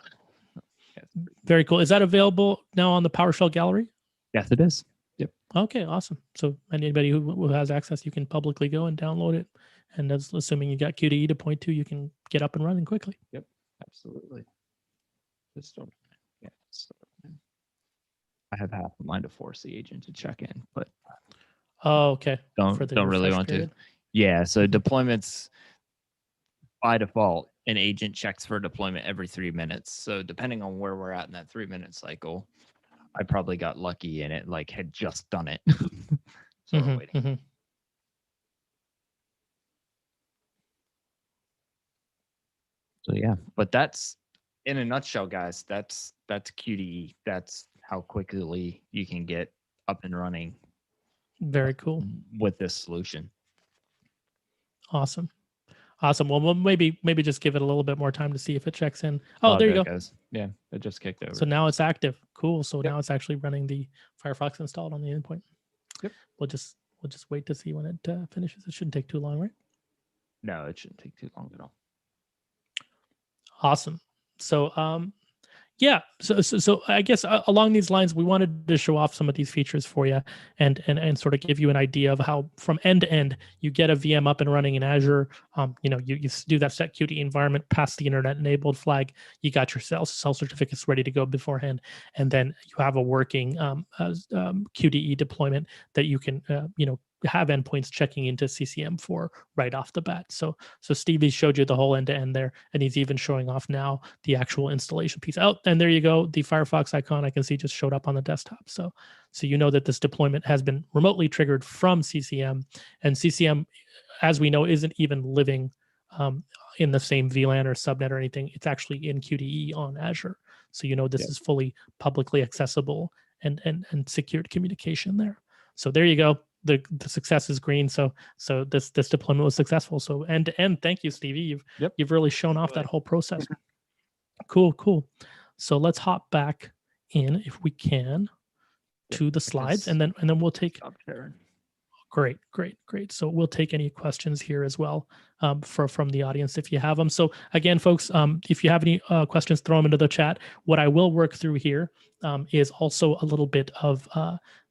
Very cool. Is that available now on the PowerShell gallery? Yes, it is. Yep. Okay, awesome. So anybody who has access, you can publicly go and download it. And that's assuming you got QDE to point to, you can get up and running quickly. Yep, absolutely. Just don't. Yeah. I have half a mind to force the agent to check in, but okay. Don't really want to. Yeah. So deployments by default, an agent checks for deployment every 3 minutes. So depending on where we're at in that 3-minute cycle, I probably got lucky and it like had just done it. So we're waiting. So yeah, but that's in a nutshell, guys. That's QDE. That's how quickly you can get up and running. Very cool. With this solution. Awesome. Well, maybe just give it a little bit more time to see if it checks in. Oh, there you go. Goes. Yeah, it just kicked over. So now it's active. Cool. So now it's actually running the Firefox installed on the endpoint. Yep. We'll just wait to see when it finishes. It shouldn't take too long, right? No, it shouldn't take too long at all. Awesome. So yeah, so I guess along these lines, we wanted to show off some of these features for you and sort of give you an idea of how from end to end you get a VM up and running in Azure. You do that set QDE environment, pass the internet enabled flag, you got your cell certificates ready to go beforehand, and then you have a working QDE deployment that you can have endpoints checking into CCM for right off the bat. So Stevie showed you the whole end to end there, and he's even showing off now the actual installation piece. Oh, and there you go. The Firefox icon I can see just showed up on the desktop. So you know that this deployment has been remotely triggered from CCM, and CCM, as we know, isn't even living in the same VLAN or subnet or anything. It's actually in QDE on Azure. So this is fully publicly accessible and secured communication there. So there you go. The success is green. So this deployment was successful. So end to end, thank you, Stevie. You've really shown off that whole process. Cool. So let's hop back in if we can to the slides, and then we'll take. Great. So we'll take any questions here as well from the audience if you have them. So again, folks, if you have any questions, throw them into the chat. What I will work through here is also a little bit of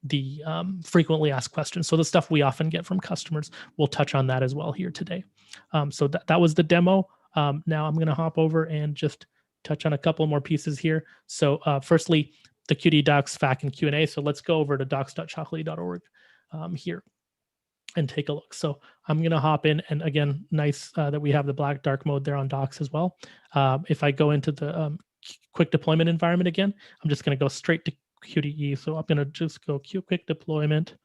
the frequently asked questions. So the stuff we often get from customers, we'll touch on that as well here today. So that was the demo. Now I'm going to hop over and just touch on a couple more pieces here. So firstly, the QD docs, FAQ, and Q&A. So let's go over to docs.chocolatey.org here and take a look. So I'm going to hop in, and again, nice that we have the black dark mode there on docs as well. If I go into the quick deployment environment again, I'm just going to go straight to QDE. So I'm going to just go quick deployment.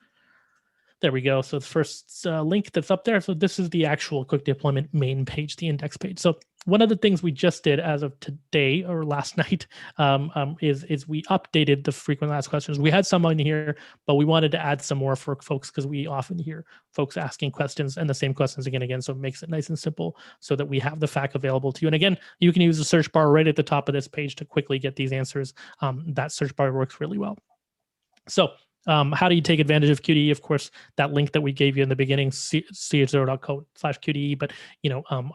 There we go. So the first link that's up there. So this is the actual quick deployment main page, the index page. So one of the things we just did as of today or last night is we updated the frequently asked questions. We had some on here, but we wanted to add some more for folks because we often hear folks asking questions and the same questions again. So it makes it nice and simple so that we have the FAQ available to you. And again, you can use the search bar right at the top of this page to quickly get these answers. That search bar works really well. So how do you take advantage of QDE? Of course, that link that we gave you in the beginning, ch0.co/QDE. But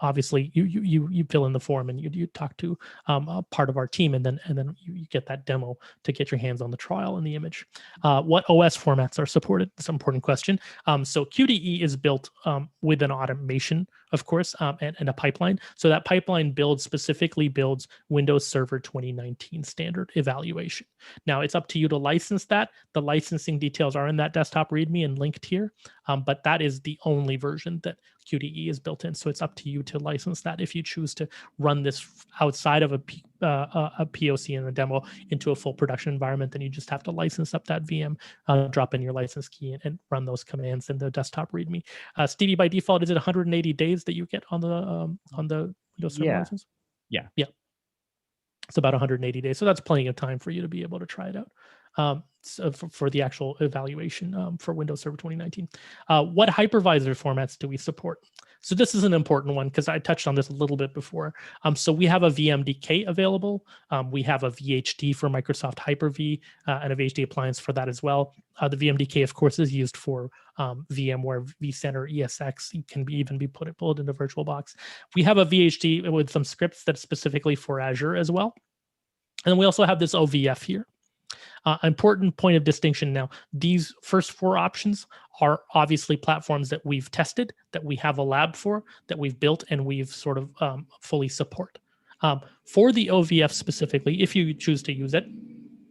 obviously, you fill in the form and you talk to a part of our team, and then you get that demo to get your hands on the trial and the image. What OS formats are supported? That's an important question. So QDE is built with an automation, of course, and a pipeline. So that pipeline specifically builds Windows Server 2019 standard evaluation. Now it's up to you to license that. The licensing details are in that desktop README and linked here, but that is the only version that QDE is built in. So it's up to you to license that if you choose to run this outside of a POC and a demo into a full production environment. Then you just have to license up that VM, drop in your license key, and run those commands in the desktop README. Stevie, by default, is it 180 days that you get on the Windows Server license? Yeah. It's about 180 days. So that's plenty of time for you to be able to try it out. for the actual evaluation for Windows Server 2019. What hypervisor formats do we support? So this is an important one because I touched on this a little bit before. So we have a VMDK available. We have a VHD for Microsoft Hyper-V and a VHD appliance for that as well. The VMDK, of course, is used for VMware, vCenter, ESX. It can even be pulled into VirtualBox. We have a VHD with some scripts that's specifically for Azure as well. And we also have this OVF here. Important point of distinction now, these first four options are obviously platforms that we've tested, that we have a lab for, that we've built, and we've sort of fully support. For the OVF specifically, if you choose to use it,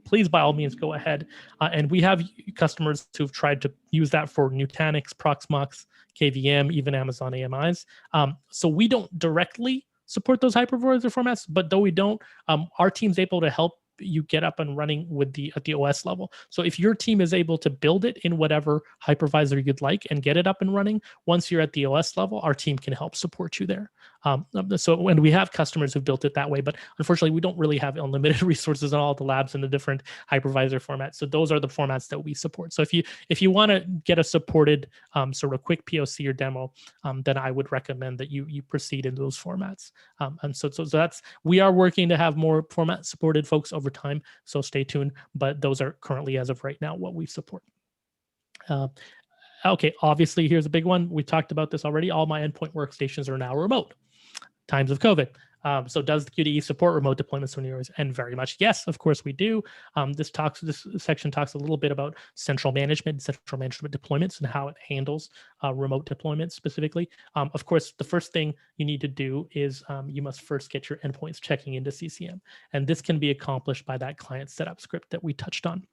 please by all means go ahead. And we have customers who've tried to use that for Nutanix, Proxmox, KVM, even Amazon AMIs. So we don't directly support those hypervisor formats, but though we don't, our team's able to help you get up and running with at the OS level. So if your team is able to build it in whatever hypervisor you'd like and get it up and running, once you're at the OS level, our team can help support you there. So when we have customers who've built it that way, but unfortunately we don't really have unlimited resources on all the labs and the different hypervisor formats. So those are the formats that we support. So if you want to get a supported sort of quick POC or demo, then I would recommend that you proceed in those formats. And so that's, we are working to have more format supported folks over time. So stay tuned, but those are currently, as of right now, what we support. Okay, obviously here's a big one. We talked about this already. All my endpoint workstations are now remote. Times of COVID. So does the QDE support remote deployments from yours? And very much yes, of course we do. This section talks a little bit about central management deployments and how it handles remote deployments specifically. Of course, the first thing you need to do is you must first get your endpoints checking into CCM. And this can be accomplished by that client setup script that we touched on.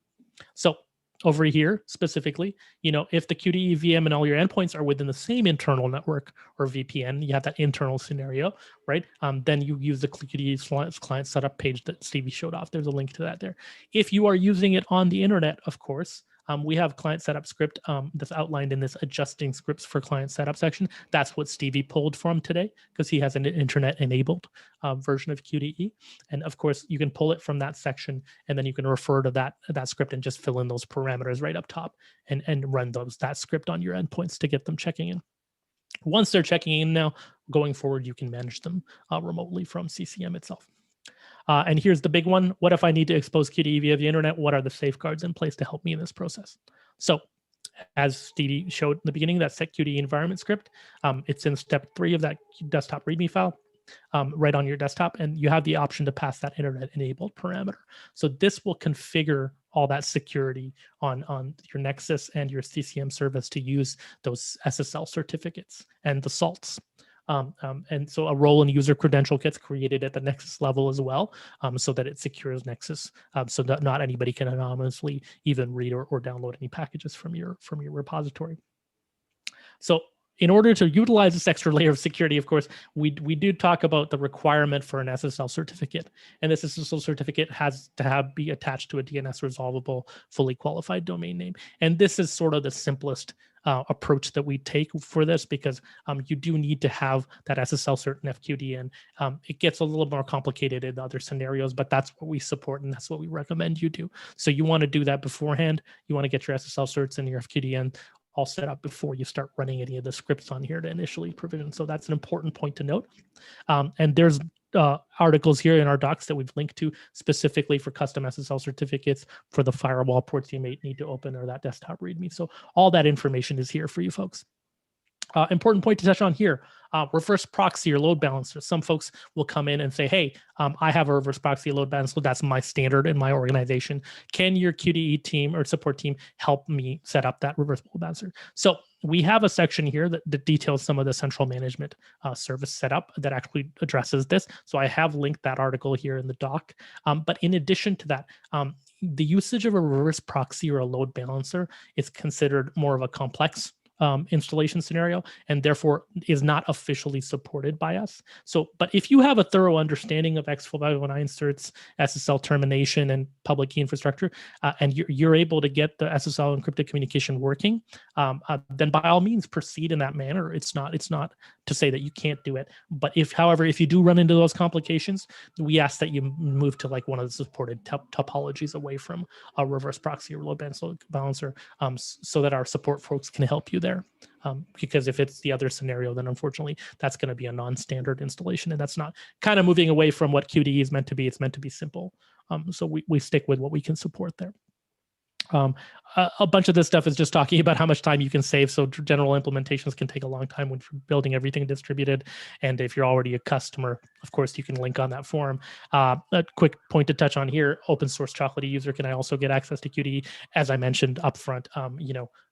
So over here specifically, if the QDE VM and all your endpoints are within the same internal network or VPN, you have that internal scenario, right? Then you use the QDE client setup page that Stevie showed off. There's a link to that there. If you are using it on the internet, of course, we have client setup script that's outlined in this adjusting scripts for client setup section. That's what Stevie pulled from today because he has an internet enabled version of QDE. And of course, you can pull it from that section and then you can refer to that script and just fill in those parameters right up top and run that script on your endpoints to get them checking in. Once they're checking in now, going forward, you can manage them remotely from CCM itself. And here's the big one. What if I need to expose QDE via the internet? What are the safeguards in place to help me in this process? So as Stevie showed in the beginning, that set QDE environment script, it's in step 3 of that desktop README file right on your desktop. And you have the option to pass that internet enabled parameter. So this will configure all that security on your Nexus and your CCM service to use those SSL certificates and the salts. And so a role and user credential gets created at the Nexus level as well, so that it secures Nexus, so that not anybody can anonymously even read or download any packages from your repository. So in order to utilize this extra layer of security, of course, we do talk about the requirement for an SSL certificate. And this SSL certificate has to be attached to a DNS resolvable, fully qualified domain name. And this is sort of the simplest approach that we take for this because you do need to have that SSL cert and FQDN. It gets a little more complicated in other scenarios, but that's what we support and that's what we recommend you do. So you want to do that beforehand. You want to get your SSL certs and your FQDN all set up before you start running any of the scripts on here to initially provision. So that's an important point to note. And there's articles here in our docs that we've linked to specifically for custom SSL certificates for the firewall ports you may need to open or that desktop README. So all that information is here for you folks. Important point to touch on here, reverse proxy or load balancer. Some folks will come in and say, hey, I have a reverse proxy load balancer. That's my standard in my organization. Can your QDE team or support team help me set up that reverse load balancer? So we have a section here that details some of the central management service setup that actually addresses this. So I have linked that article here in the doc. But in addition to that, the usage of a reverse proxy or a load balancer is considered more of a complex installation scenario, and therefore is not officially supported by us. So, but if you have a thorough understanding of X509 certs, SSL termination, and public key infrastructure, and you're able to get the SSL encrypted communication working, then by all means proceed in that manner. It's not to say that you can't do it, but however, if you do run into those complications, we ask that you move to like one of the supported topologies away from a reverse proxy or load balancer, so that our support folks can help you there. Because if it's the other scenario, then unfortunately that's going to be a non-standard installation, and that's not kind of moving away from what QDE is meant to be. It's meant to be simple. So we stick with what we can support there. A bunch of this stuff is just talking about how much time you can save. So general implementations can take a long time when you're building everything distributed. And if you're already a customer, of course, you can link on that forum. A quick point to touch on here, open source Chocolatey user can also get access to QDE. As I mentioned upfront,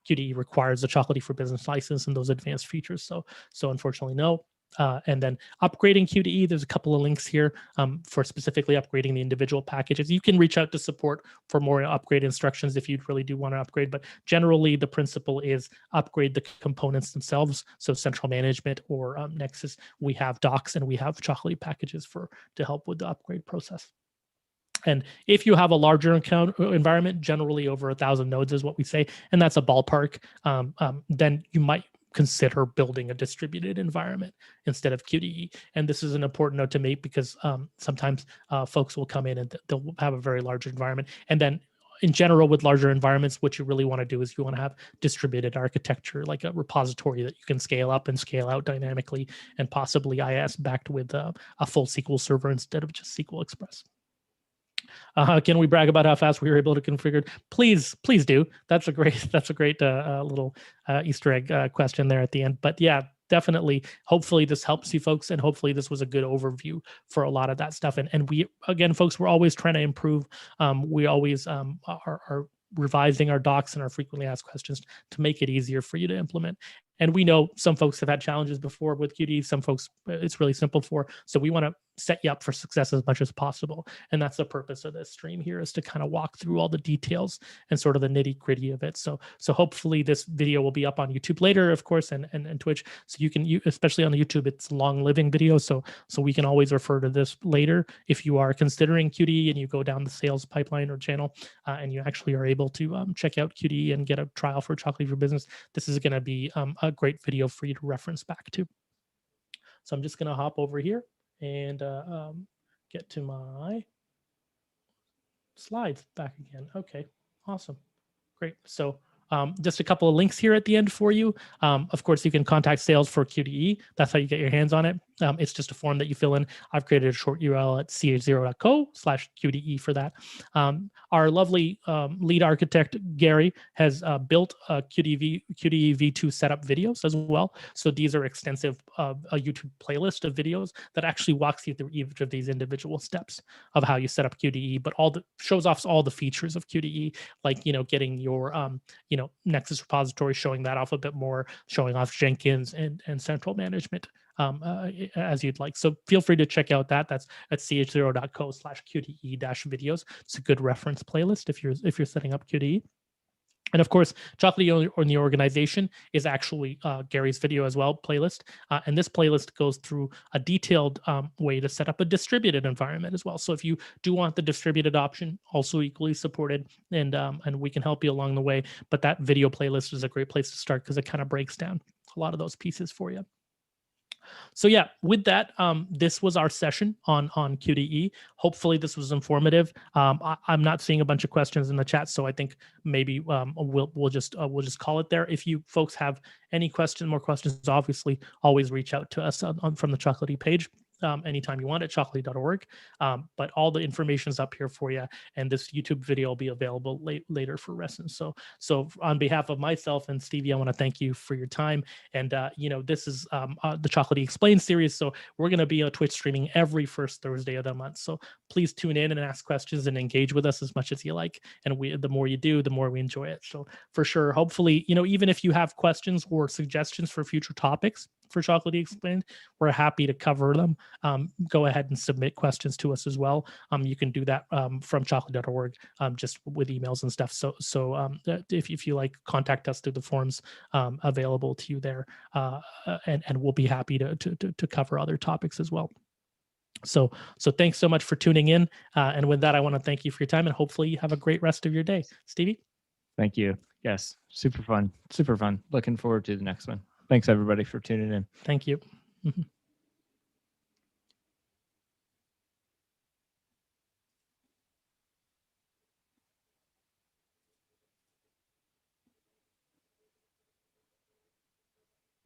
QDE requires the Chocolatey for Business license and those advanced features. So unfortunately, no. And then upgrading QDE, there's a couple of links here for specifically upgrading the individual packages. You can reach out to support for more upgrade instructions if you really do want to upgrade, but generally the principle is upgrade the components themselves. So Central Management or Nexus, we have docs and we have Chocolatey packages to help with the upgrade process. And if you have a larger environment, generally over 1,000 nodes is what we say, and that's a ballpark, then you might consider building a distributed environment instead of QDE. And this is an important note to make because sometimes folks will come in and they'll have a very large environment. And then in general, with larger environments, what you really want to do is you want to have distributed architecture, like a repository that you can scale up and scale out dynamically, and possibly IS backed with a full SQL server instead of just SQL Express. Can we brag about how fast we were able to configure? Please do. That's a great little Easter egg question there at the end. But yeah, definitely. Hopefully this helps you folks, and hopefully this was a good overview for a lot of that stuff. And we, again, folks, we're always trying to improve. We always are revising our docs and our frequently asked questions to make it easier for you to implement. And we know some folks have had challenges before with QDE. Some folks it's really simple for. So we want to set you up for success as much as possible. And that's the purpose of this stream here, is to kind of walk through all the details and sort of the nitty gritty of it. So hopefully this video will be up on YouTube later, of course, and Twitch. So you especially on the YouTube, it's long living video. So we can always refer to this later. If you are considering QDE and you go down the sales pipeline or channel and you actually are able to check out QDE and get a trial for Chocolatey for Business, this is going to be a great video for you to reference back to. So I'm just going to hop over here and get to my slides back again. Okay, awesome. Great. So just a couple of links here at the end for you. Of course, you can contact sales for QDE. That's how you get your hands on it. It's just a form that you fill in. I've created a short URL at ch0.co/QDE for that. Our lovely lead architect, Gary, has built QDE v2 setup videos as well. So these are extensive, a YouTube playlist of videos that actually walks you through each of these individual steps of how you set up QDE, but shows off all the features of QDE, like, getting your, Nexus repository, showing that off a bit more, showing off Jenkins and Central Management as you'd like. So feel free to check out that. That's at ch0.co/QDE-videos. It's a good reference playlist if you're setting up QDE. And of course, Chocolatey on the organization is actually Gary's video as well playlist. And this playlist goes through a detailed way to set up a distributed environment as well. So if you do want the distributed option, also equally supported, and we can help you along the way. But that video playlist is a great place to start because it kind of breaks down a lot of those pieces for you. So yeah, with that, this was our session on QDE. Hopefully this was informative. I'm not seeing a bunch of questions in the chat, so I think maybe we'll just call it there. If you folks have any more questions, obviously always reach out to us from the Chocolatey page. Anytime you want at chocolatey.org. But all the information is up here for you, and this YouTube video will be available later for reference. So on behalf of myself and Stevie, I want to thank you for your time. And this is the Chocolatey Explained series. So we're going to be on Twitch streaming every first Thursday of the month. So please tune in and ask questions and engage with us as much as you like. And the more you do, the more we enjoy it. So for sure, hopefully, even if you have questions or suggestions for future topics, for Chocolatey Explained, we're happy to cover them. Go ahead and submit questions to us as well. You can do that from chocolate.org, just with emails and stuff. So if you like, contact us through the forms available to you there, and we'll be happy to cover other topics as well. So thanks so much for tuning in. And with that, I want to thank you for your time, and hopefully you have a great rest of your day. Stevie? Thank you. Yes, super fun. Super fun. Looking forward to the next one. Thanks everybody for tuning in. Thank you.